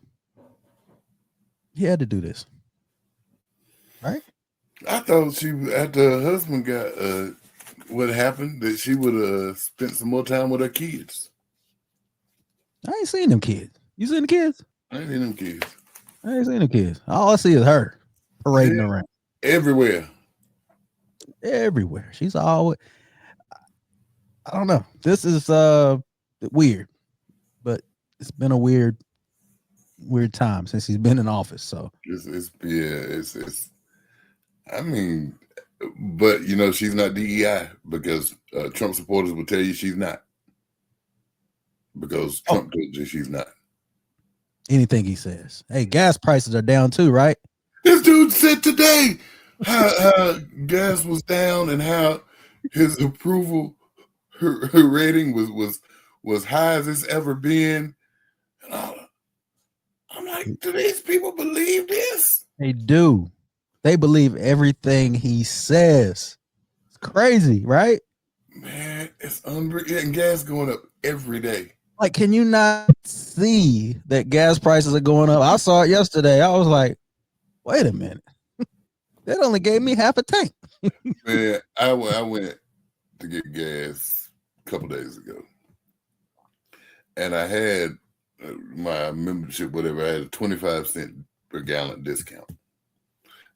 He had to do this. Right? I thought she, after her husband got what happened, that she would have spent some more time with her kids. I ain't seen them kids. You seen the kids? I ain't seen them kids. I ain't seen the kids. All I see is her parading around. Everywhere. Everywhere. She's always. I don't know. This is weird, but it's been a weird time since he's been in office. So it's I mean, but she's not DEI because Trump supporters will tell you she's not, because Trump told you she's not. Anything he says. Hey, gas prices are down too, right? This dude said today how gas was down and how his approval her rating was high as it's ever been. And I'm like, do these people believe this? They do. They believe everything he says. It's crazy, right? Man, it's unreal. And gas going up every day. Like, can you not see that gas prices are going up? I saw it yesterday. I was like, wait a minute. That only gave me half a tank. Man, I went to get gas a couple days ago. And I had my membership, whatever. I had a 25-cent per gallon discount.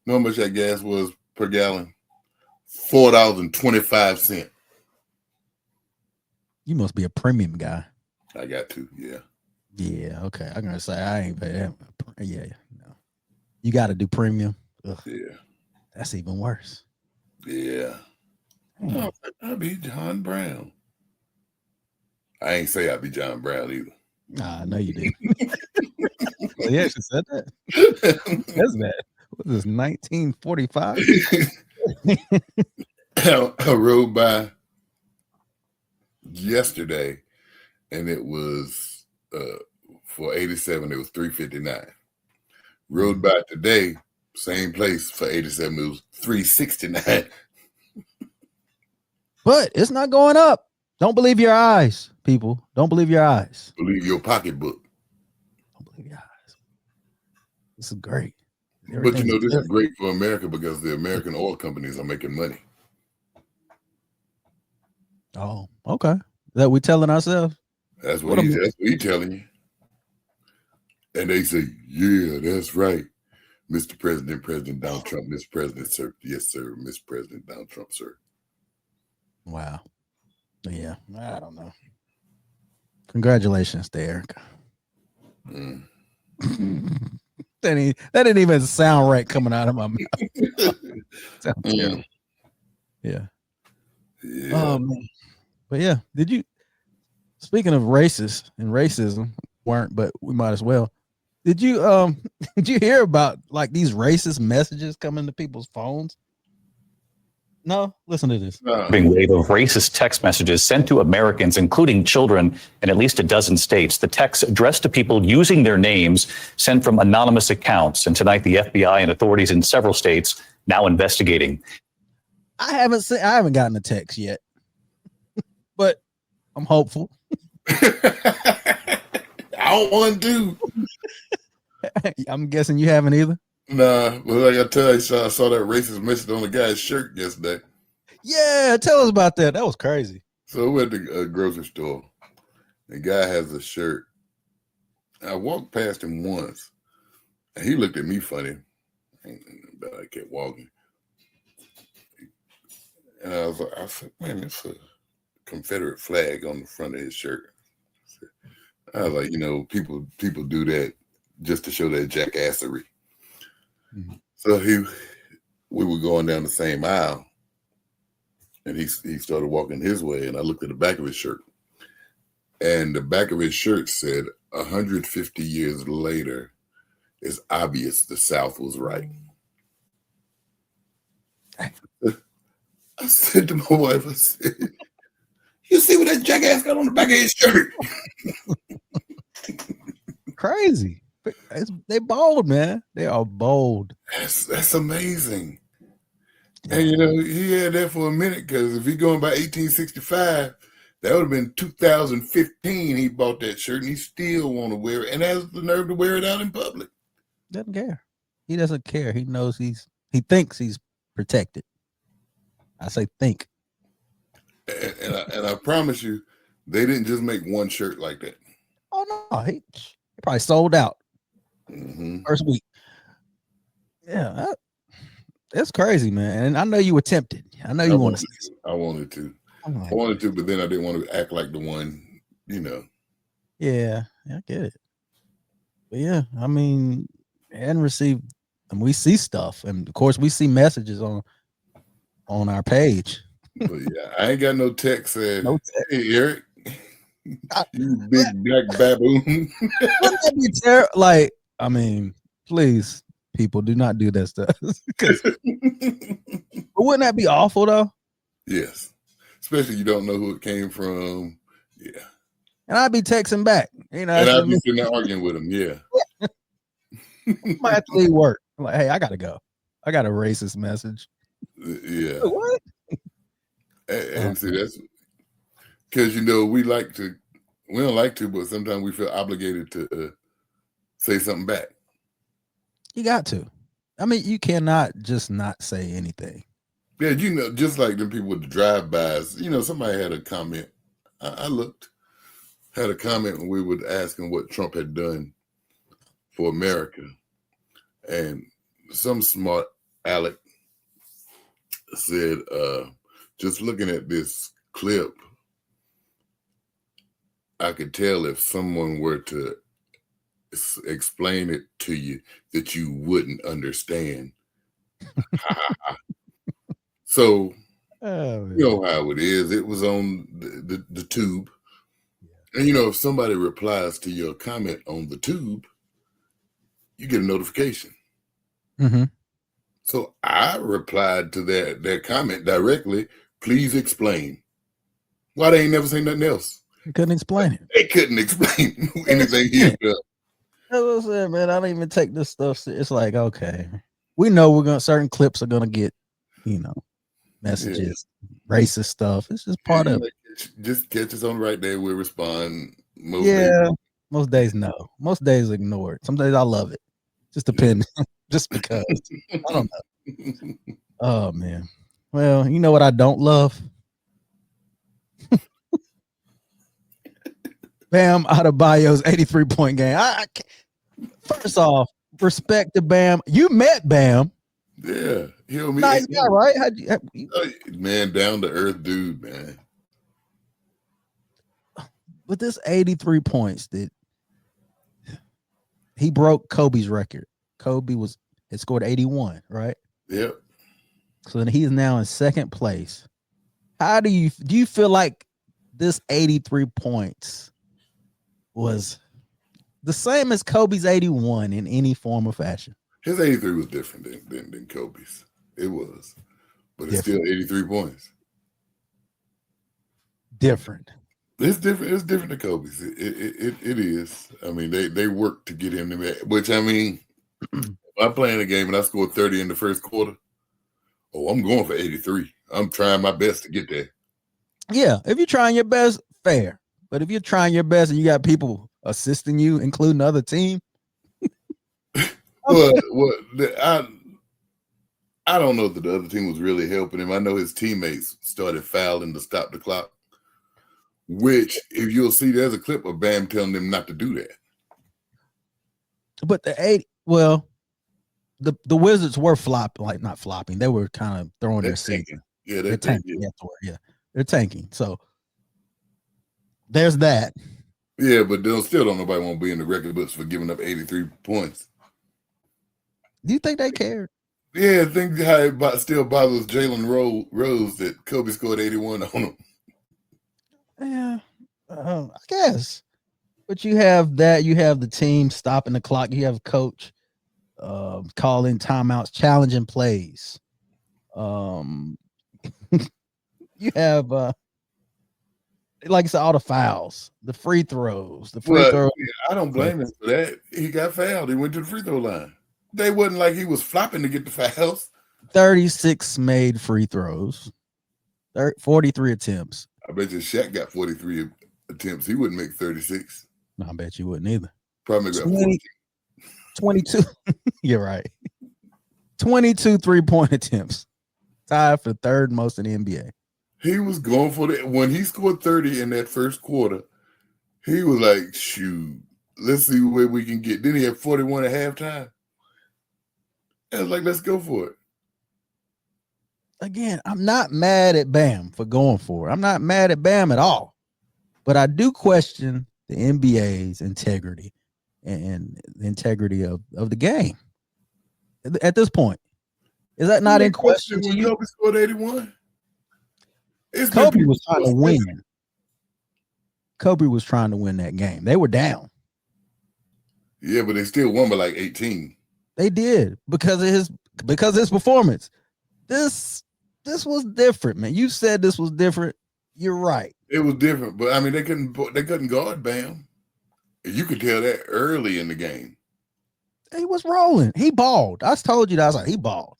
You know how much that gas was per gallon? $4.25. You must be a premium guy. I got to, yeah. Yeah, okay. I'm gonna say I ain't pay that. Yeah, no. You got to do premium. Ugh, Yeah, that's even worse. yeah. Oh, I'll be John Brown. I ain't say I'll be John Brown either. Nah, no, you didn't. Well, yeah, she said that. That's that. What is this, 1945? I rode by yesterday, and it was for 87. It was $3.59. Rode by today, same place for 87. It was $3.69. But it's not going up. Don't believe your eyes, people. Don't believe your eyes. Believe your pocketbook. Don't believe your eyes. This is great. But this is great for America because the American oil companies are making money. Oh, okay. Is that we telling ourselves? That's what he's telling you. And they say, yeah, that's right. Mr. President, President Donald Trump, Mr. President, sir. Yes, sir. Mr. President Donald Trump, sir. Wow. Yeah, I don't know. Congratulations to Erika. Mm. That didn't even sound right coming out of my mouth. Sounds terrible. Yeah. Oh man. But yeah, speaking of racist and racism, weren't, but we might as well. Did you hear about like these racist messages coming to people's phones? No, listen to this. Wave of racist text messages sent to Americans, including children, in at least a dozen states. The texts addressed to people using their names sent from anonymous accounts. And tonight, the FBI and authorities in several states now investigating. I haven't gotten a text yet, but I'm hopeful. I don't want to. I'm guessing you haven't either. Nah, but like I tell you, I saw that racist message on the guy's shirt yesterday. Yeah, tell us about that. That was crazy. So we went to a grocery store. The guy has a shirt. I walked past him once, and he looked at me funny. But I kept walking. And I said, man, it's a Confederate flag on the front of his shirt. I was like, people do that just to show their jackassery. Mm-hmm. So we were going down the same aisle, and he started walking his way, and I looked at the back of his shirt, and the back of his shirt said, 150 years later, it's obvious the South was right. I said to my wife, I said, you see what that jackass got on the back of his shirt? Crazy. They bold, man. They are bold. That's amazing. And he had that for a minute, because if he going by 1865, that would have been 2015. He bought that shirt, and he still want to wear it, and has the nerve to wear it out in public. Doesn't care. He doesn't care. He knows he thinks he's protected. I say think. And I promise you, they didn't just make one shirt like that. Oh no, he probably sold out. Mm-hmm. First week. Yeah, that's crazy, man. And I know you were tempted. I know you wanted to. I wanted to. I wanted to, but then I didn't want to act like the one, Yeah, I get it. But yeah, I mean, and we see stuff, and of course we see messages on our page. But yeah, I ain't got no text saying, hey, Eric, you big black baboon. Wouldn't that be terrible? Like, I mean, please, people, do not do that stuff. But wouldn't that be awful, though? Yes. Especially you don't know who it came from. Yeah. And I'd be texting back. And I'd be sitting there arguing with him. Yeah. Might have to leave work. I'm like, hey, I got to go. I got a racist message. Yeah. What? And see, that's because, we don't like to, but sometimes we feel obligated to say something back. You got to. I mean, you cannot just not say anything. Yeah, just like them people with the drive-bys. Somebody had a comment. I had a comment when we were asking what Trump had done for America. And some smart aleck said, just looking at this clip, I could tell if someone were to explain it to you that you wouldn't understand. So, you know how it is. It was on the tube. And, if somebody replies to your comment on the tube, you get a notification. Mm-hmm. So I replied to their comment directly, please explain. Why they ain't never say nothing else? You couldn't explain it. They couldn't explain anything here. That's what I said, man. I don't even take this stuff. It's like, okay, we know certain clips are gonna get, messages, racist stuff. It's just part of it. Just catch us on right there. We'll respond. Most days no. Most days ignore it. Some days I love it. Just depends. Just because. I don't know. Oh man. Well, you know what I don't love? Bam Adebayo's 83-point game. I first off, respect to Bam. You met Bam. Yeah. Nice guy, right? Man, down to earth dude, man. With this 83 points, that he broke Kobe's record. Kobe had scored 81, right? Yep. So then he is now in second place. How do you feel like this 83 points was the same as Kobe's 81 in any form or fashion? His 83 was different than Kobe's. It was. but it's still 83 points. Different. It's different. It's different than Kobe's. It is. I mean, they work to get him to that. Which I mean, if I'm playing a game and I score 30 in the first quarter, I'm going for 83. I'm trying my best to get there. Yeah, if you're trying your best, fair. But if you're trying your best and you got people assisting you, including the other team, I don't know that the other team was really helping him. I know his teammates started fouling to stop the clock. Which, if you'll see, there's a clip of Bam telling them not to do that. But the Wizards were not flopping. They were kind of throwing their season. Yeah, they're tanking. Yeah, they're tanking. So there's that. Yeah, but still don't nobody want to be in the record books for giving up 83 points. Do you think they cared? Yeah, I think how it still bothers Jalen Rose that Kobe scored 81 on him. Yeah, I guess. But you have that. You have the team stopping the clock. You have a coach calling timeouts, challenging plays. You have like I said, all the fouls, the free throws, Yeah, I don't blame him for that. He got fouled. He went to the free throw line. They wasn't like he was flopping to get the fouls. 36 made free throws, 43 attempts. I bet you Shaq got 43 attempts. He wouldn't make 36. No, I bet you wouldn't either. Probably got 14. 22. You're right. 22 3-point attempts. Tied for third most in the NBA. He was going for it. When he scored 30 in that first quarter, he was like, shoot, let's see where we can get. Then he had 41 at halftime. I was like, let's go for it. Again, I'm not mad at Bam for going for it. I'm not mad at Bam at all. But I do question the NBA's integrity and the integrity of the game at this point. Is that not in question to you? Kobe scored 81. Kobe was trying to win. Kobe was trying to win that game. They were down. Yeah, but they still won by like 18. They did because of his performance. This was different, man. You said this was different. You're right. It was different, but I mean they couldn't guard Bam. You could tell that early in the game. He was rolling. He balled. I told you that. I was like, he balled.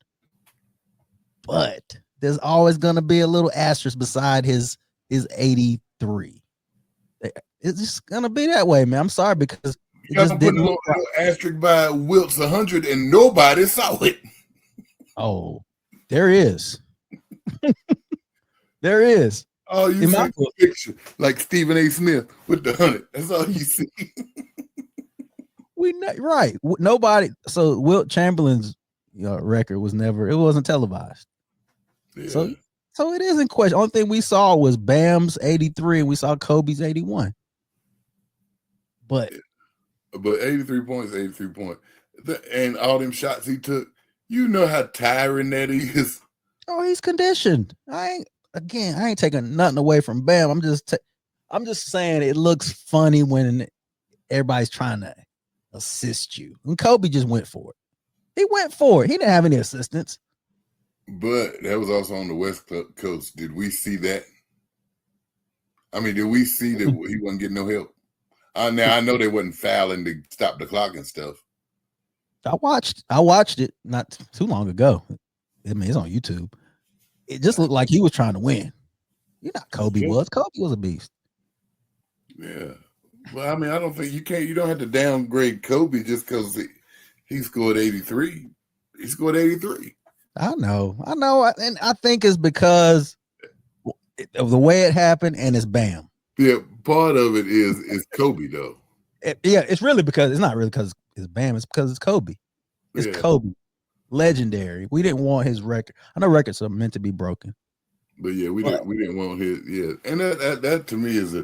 But there's always gonna be a little asterisk beside his 83. It's just gonna be that way, man. I'm sorry because it just didn't look right. Asterisk by Wilt's 100 and nobody saw it. Oh, there is. There is. Oh, you see the picture like Stephen A. Smith with the 100. That's all you see. Right. Nobody. So Wilt Chamberlain's record wasn't televised. Yeah. So it is in question. Only thing we saw was Bam's 83 and we saw Kobe's 81. But 83 points, 83 points. And all them shots he took, you know how tiring that is. Oh, he's conditioned. I ain't taking nothing away from Bam. I'm just saying it looks funny when everybody's trying to assist you. And Kobe just went for it. He went for it. He didn't have any assistance. But that was also on the West Coast. Did we see that? I mean, did we see that he wasn't getting no help? Now I know they wasn't fouling to stop the clock and stuff. I watched it not too long ago. I mean, it's on YouTube. It just looked like he was trying to win. You know, Kobe was. Kobe was a beast. Yeah. Well, I mean, I don't think you don't have to downgrade Kobe just because he scored 83. He scored 83. I know. And I think it's because of the way it happened and it's Bam. Yeah, part of it is Kobe, though. It's really because it's not really because it's Bam. It's because it's Kobe. It's Kobe. Legendary. We didn't want his record. I know records are meant to be broken. But yeah, we didn't want his. Yeah, and that to me is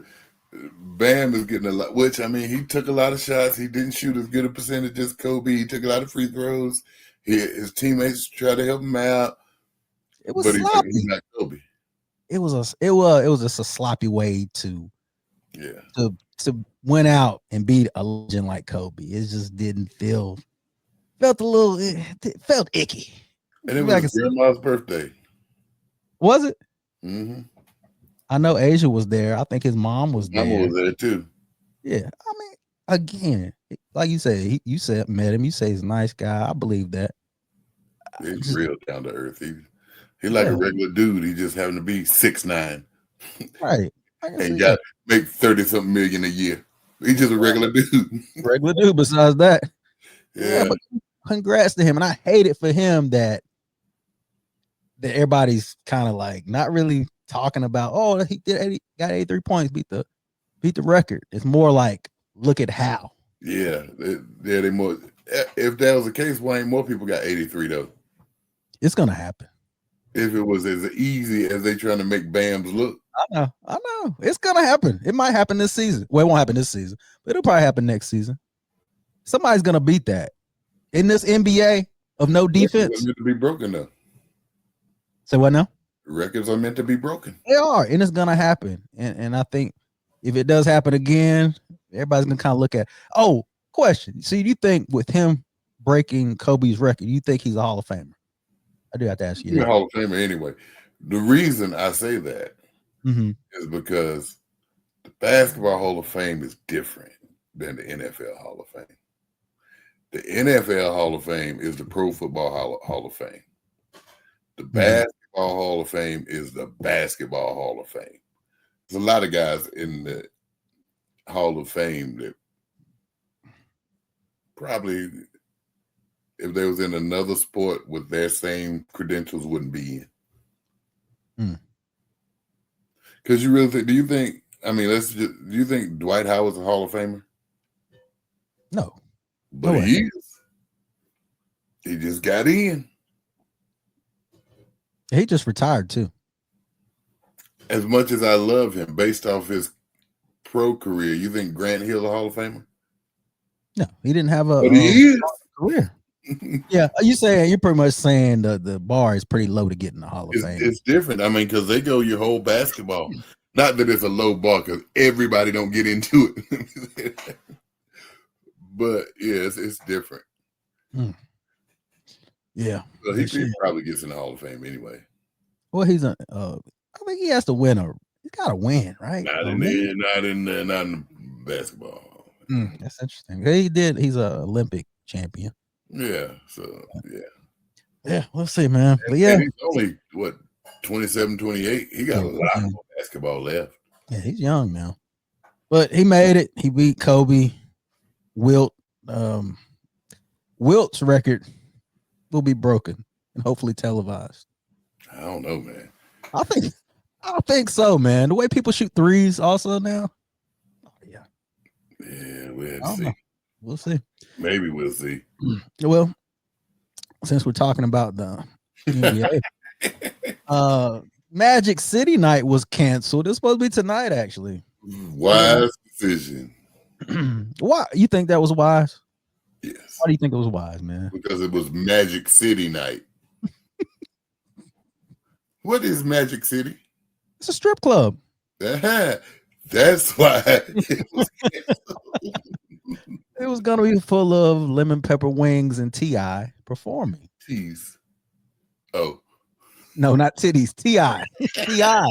Bam is getting a lot. Which I mean, he took a lot of shots. He didn't shoot as good a percentage as Kobe. He took a lot of free throws. His teammates tried to help him out. It was sloppy. He's not Kobe. It was just a sloppy way to win out and beat a legend like Kobe. It just didn't felt a little. It felt icky. And it was grandma's birthday. Was it? Mm-hmm. I know Asia was there. I think his mom was there. Mama was there too. Yeah, I mean, again, like you said, you said met him. You say he's a nice guy. I believe that. He's real down to earth. He like a regular dude. He just happened to be 6'9", right? and got make 30-something million a year. He's just a regular dude. Regular dude. Besides that, Yeah. But congrats to him, and I hate it for him that everybody's kind of like not really talking about. Oh, he got 83 points, beat the record. It's more like look at how. Yeah, they more. If that was the case, why ain't more people got 83 though? It's gonna happen. If it was as easy as they trying to make Bams look. I know. It's gonna happen. It might happen this season. Well, it won't happen this season, but it'll probably happen next season. Somebody's gonna beat that. In this NBA of no defense. Records are meant to be broken though. Say what now? Records are meant to be broken. They are, and it's gonna happen. And I think if it does happen again, everybody's gonna kind of look at. Oh, question. So you think with him breaking Kobe's record, you think he's a Hall of Famer? I do have to ask you. He's a Hall of Famer anyway. The reason I say that is because the Basketball Hall of Fame is different than the NFL Hall of Fame. The NFL Hall of Fame is the Pro Football Hall of Fame. The Basketball Hall of Fame is the Basketball Hall of Fame. There's a lot of guys in the Hall of Fame that probably, if they was in another sport with their same credentials, wouldn't be in. Because you really think? Do you think? I mean, do you think Dwight Howard's a Hall of Famer? No, but he is. He just got in. He just retired too. As much as I love him, based off his pro career, you think Grant Hill's a Hall of Famer? No, he didn't have a career. Yeah, you're pretty much saying the bar is pretty low to get in the Hall of Fame. It's different. I mean, because they go your whole basketball. Not that it's a low bar, because everybody don't get into it. But yeah, it's different. Yeah, so he probably gets in the Hall of Fame anyway. Well, he's I think he has to win he's got to win, right? Not in basketball. That's interesting. He's an Olympic champion. Yeah. So yeah. We'll see, man. But yeah, he's only 27, 28. He got a lot of basketball left. Yeah, he's young now, but he made it. He beat Kobe. Wilt's record will be broken and hopefully televised. I don't know, man. I think so, man. The way people shoot threes also now. Oh, yeah. Yeah, we'll see. We'll see. Maybe we'll see. Well, since we're talking about the NBA, Magic City night was canceled. It's supposed to be tonight, actually. Wise decision. Why? You think that was wise? Yes. Why do you think it was wise, man? Because it was Magic City night. What is Magic City? It's a strip club. That's why it was canceled. It was gonna be full of lemon pepper wings and T.I. performing. Tease. Oh. No, not titties. T.I. T.I.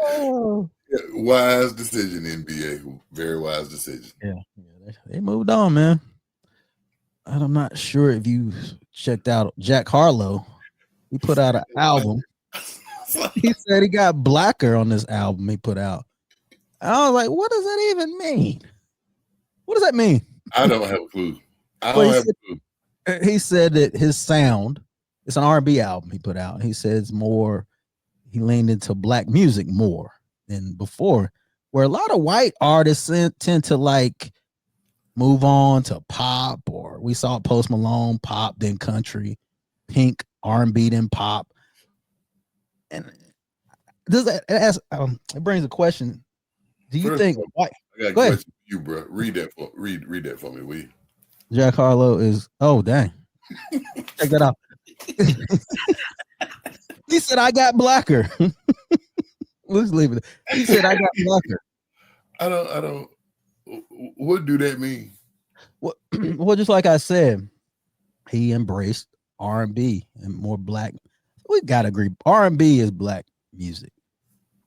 Oh. Wise decision, NBA. Very wise decision. Yeah, they moved on, man. I'm not sure if you checked out Jack Harlow. He put out an album. He said he got blacker on this album he put out. I was like, what does that even mean? What does that mean? I don't have a clue. He said that his sound, it's an R&B album he put out. He says he leaned into black music more than before, where a lot of white artists tend to like move on to pop, or we saw Post Malone pop, then country, Pink R&B, then pop. And it brings a question. Do you think white? I got a question for you, bro. Read that for me, will you? Jack Harlow is dang. Check that out. He said I got blacker. Let's leave it. He said I got blacker. I don't. What do that mean? Well, just like I said, he embraced R&B and more black. We gotta agree. R&B is black music.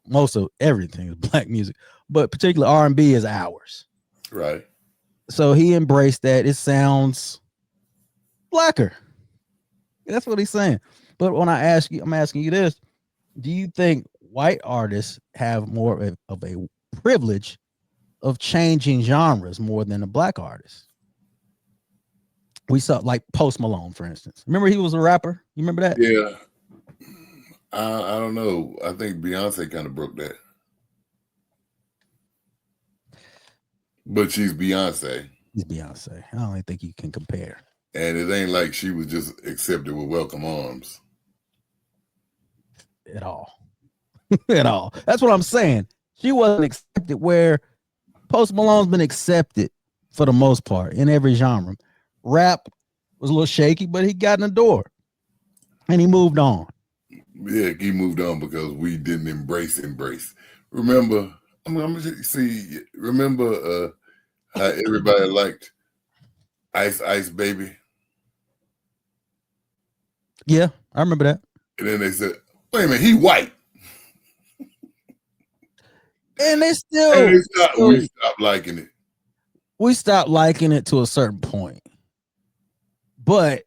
Most of everything is black music, but particularly R&B is ours. Right. So he embraced that. It sounds blacker. That's what he's saying. But when I ask you, I'm asking you this: do you think white artists have more of a privilege of changing genres more than the black artists? We saw like Post Malone, for instance. Remember he was a rapper? You remember that? Yeah. I don't know. I think Beyonce kind of broke that. But she's Beyonce. He's Beyonce. I don't even think you can compare. And it ain't like she was just accepted with welcome arms. At all. At all. That's what I'm saying. She wasn't accepted where Post Malone's been accepted for the most part in every genre. Rap was a little shaky, but he got in the door and he moved on. Yeah, he moved on because we didn't embrace. Remember, I'm gonna see. Remember how everybody liked Ice Baby, Yeah, I remember that. and then they said, "Wait a minute, he white." And they still, And we stopped liking it. we stopped liking it to a certain point. But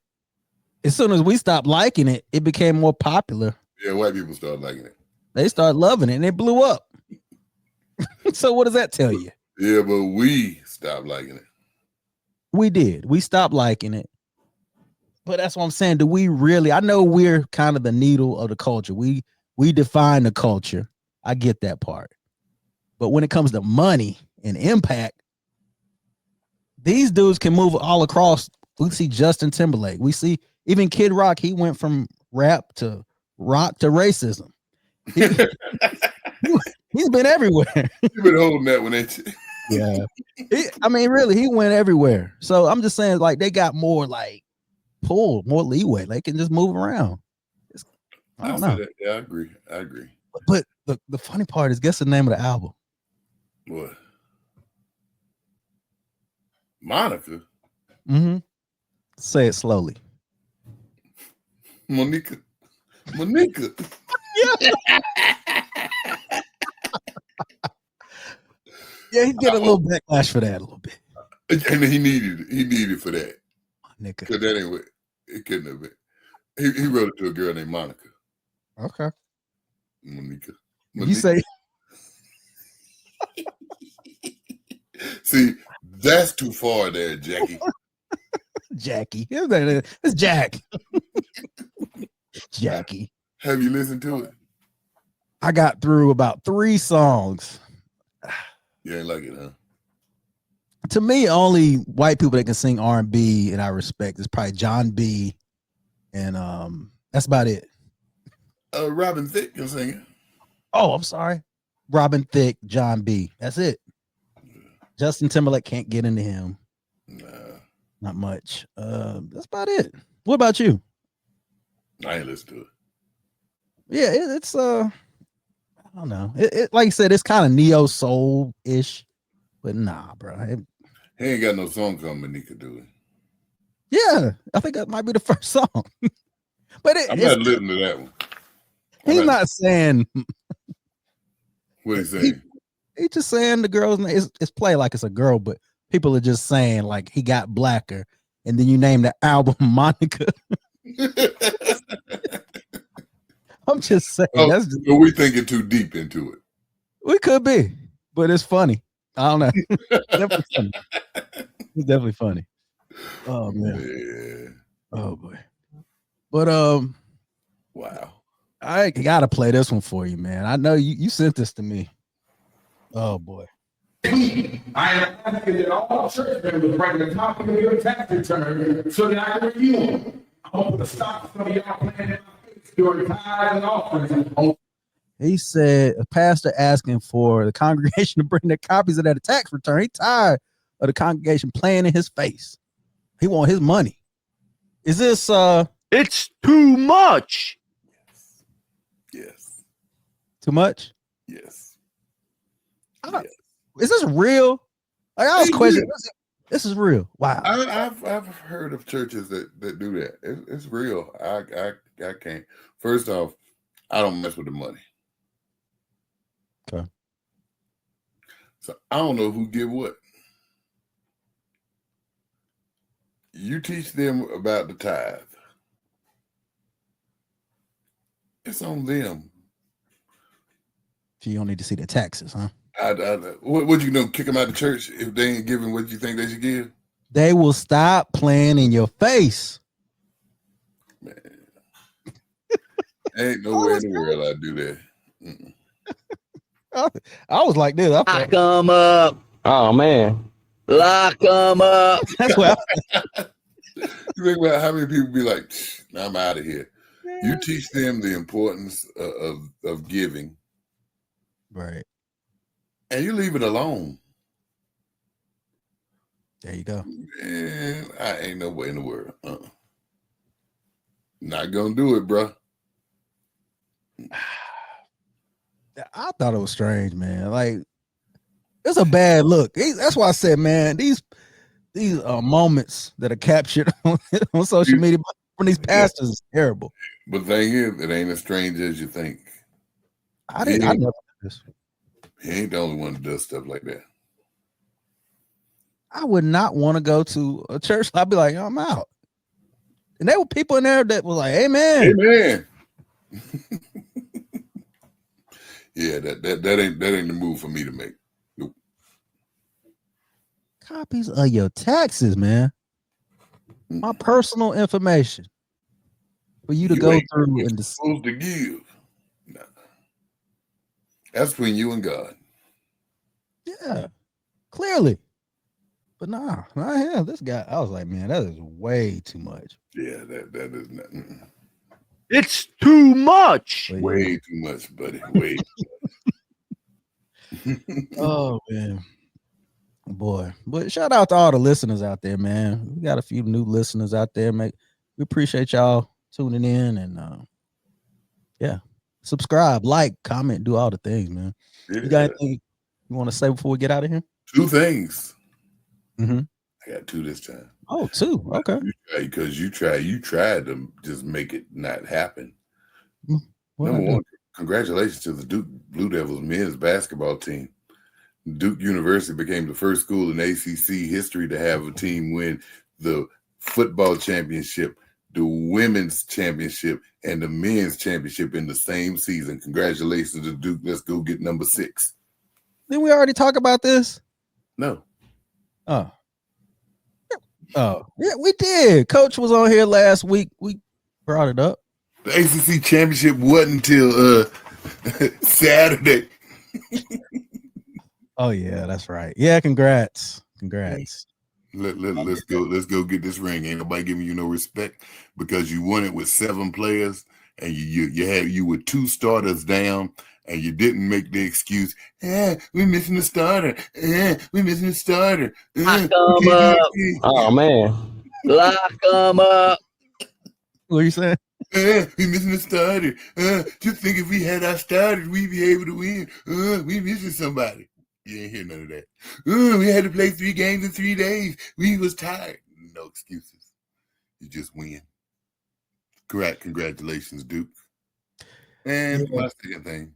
as soon as we stopped liking it, it became more popular. Yeah, white people started liking it. They started loving it and it blew up. So what does that tell you? Yeah, but we stopped liking it. We did. We stopped liking it. But that's what I'm saying. Do we really? I know we're kind of the needle of the culture. We define the culture. I get that part. But when it comes to money and impact, these dudes can move all across. We see Justin Timberlake. We see even Kid Rock. He went from rap to rock to racism. He's been everywhere. You've been holding that one, ain't you? Yeah. I mean, really, he went everywhere. So I'm just saying, like, they got more like pull, more leeway. They can just move around. I don't know. Yeah, I agree. But the funny part is, guess the name of the album? What? Monica? Mm-hmm. Say it slowly. Monica. Yeah, he get a little backlash for that a little bit. And he needed for that. Nigga. Because that ain't what it couldn't have been. He wrote it to a girl named Monica. Okay. Monica. You say see, that's too far there, Jackie. Jackie. It's Jack. Jackie. Have you listened to it? I got through about 3 songs. You ain't like it, huh? To me, only white people that can sing R&B and I respect is probably John B. And that's about it. Robin Thicke can sing it. Oh, I'm sorry. Robin Thicke, John B. That's it. Justin Timberlake can't get into him. Nah. Not much. That's about it. What about you? I ain't listened to it. Yeah, it's I don't know. It like I said, it's kind of neo soul ish, but nah, bro. He ain't got no song coming. He could do it. Yeah, I think that might be the first song. But I'm not listening to that one. He's not saying what he's saying. He's just saying the girl's name. It's play like it's a girl, but people are just saying like he got blacker, and then you name the album Monica. I'm just saying. So we thinking too deep into it. We could be, but it's funny. I don't know. Definitely funny. It's definitely funny. Oh man. Yeah. Oh boy. But wow. I gotta play this one for you, man. I know you sent this to me. Oh boy. I am asking that all church members bring a copy of your tax return so that I can review them. I hope to stop some of y'all playing in my face during tithes and offerings. He said a pastor asking for the congregation to bring their copies of their tax return. He tired of the congregation playing in his face. He want his money. Is this It's too much. Yes. Too much? Yes. Is this real? Like I was questioning. This is real. Wow. I've heard of churches that do that. It's real. I can't. First off, I don't mess with the money. Okay. So I don't know who give what. You teach them about the tithe. It's on them. So you don't need to see the taxes, huh? What you gonna kick them out of church if they ain't giving what you think they should give? They will stop playing in your face. Man, ain't no way in the world I'd do that. Mm-mm. I was like this. Lock them up. Oh, man. Lock them up. That's what You think about how many people be like, I'm out of here. You teach them the importance of giving. Right. And you leave it alone. There you go. Man, I ain't no way in the world. Not gonna do it, bro. I thought it was strange, man. Like, it's a bad look. That's why I said, man, these moments that are captured on social media from these pastors is terrible. But the thing is, it ain't as strange as you think. I never did this. He ain't the only one that does stuff like that. I would not want to go to a church. I'd be like, I'm out. And there were people in there that was like, amen. Amen. Yeah, that ain't the move for me to make. Nope. Copies of your taxes, man. My personal information for you to go through and supposed to give. Nah. That's between you and God. Yeah, clearly. But nah, this guy, I was like, man, that is way too much. Yeah, that is not. It's too much. Way too much, buddy. Way too much. Oh, man. Boy. But shout out to all the listeners out there, man. We got a few new listeners out there. We appreciate y'all tuning in and yeah. Subscribe, like, comment, do all the things, man. Yeah. You got anything you want to say before we get out of here? 2 things. Mm-hmm. I got 2 this time. Oh, 2. Okay. Because you tried to just make it not happen. What Number 1, congratulations to the Duke Blue Devils men's basketball team. Duke University became the first school in ACC history to have a team win the football championship, the women's championship, and the men's championship in the same season. Congratulations to Duke. Let's go get number 6. Didn't we already talk about this? No. Oh, yeah, we did. Coach was on here last week. We brought it up. The ACC championship wasn't until Saturday. Oh yeah, that's right. Yeah, congrats. Let's go get this ring. Ain't nobody giving you no respect because you won it with 7 players and you were 2 starters down and you didn't make the excuse. We're missing a starter. We're missing a starter. Lock them up. Oh man, lock them up. What are you saying? We're missing a starter. Just think if we had our starters, we'd be able to win. We missing somebody. You ain't hear none of that. We had to play 3 games in 3 days. We was tired. No excuses. You just win. Congratulations, Duke. And my second thing.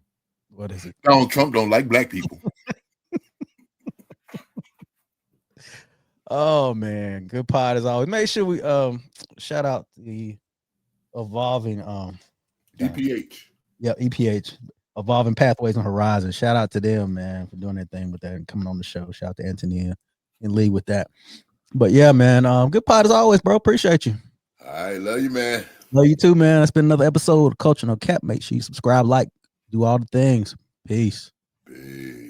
What is it? Donald Trump don't like black people. Oh man, good pod as always. Make sure we shout out the evolving EPH. Yeah, EPH. Evolving Pathways on Horizon. Shout out to them, man, for doing their thing with that and coming on the show. Shout out to Antonia and Lee with that. But yeah, man, good pod as always, bro. Appreciate you. All right, love you, man. Love you too, man. It's been another episode of Culture No Cap. Make sure you subscribe, like, do all the things. Peace. Peace.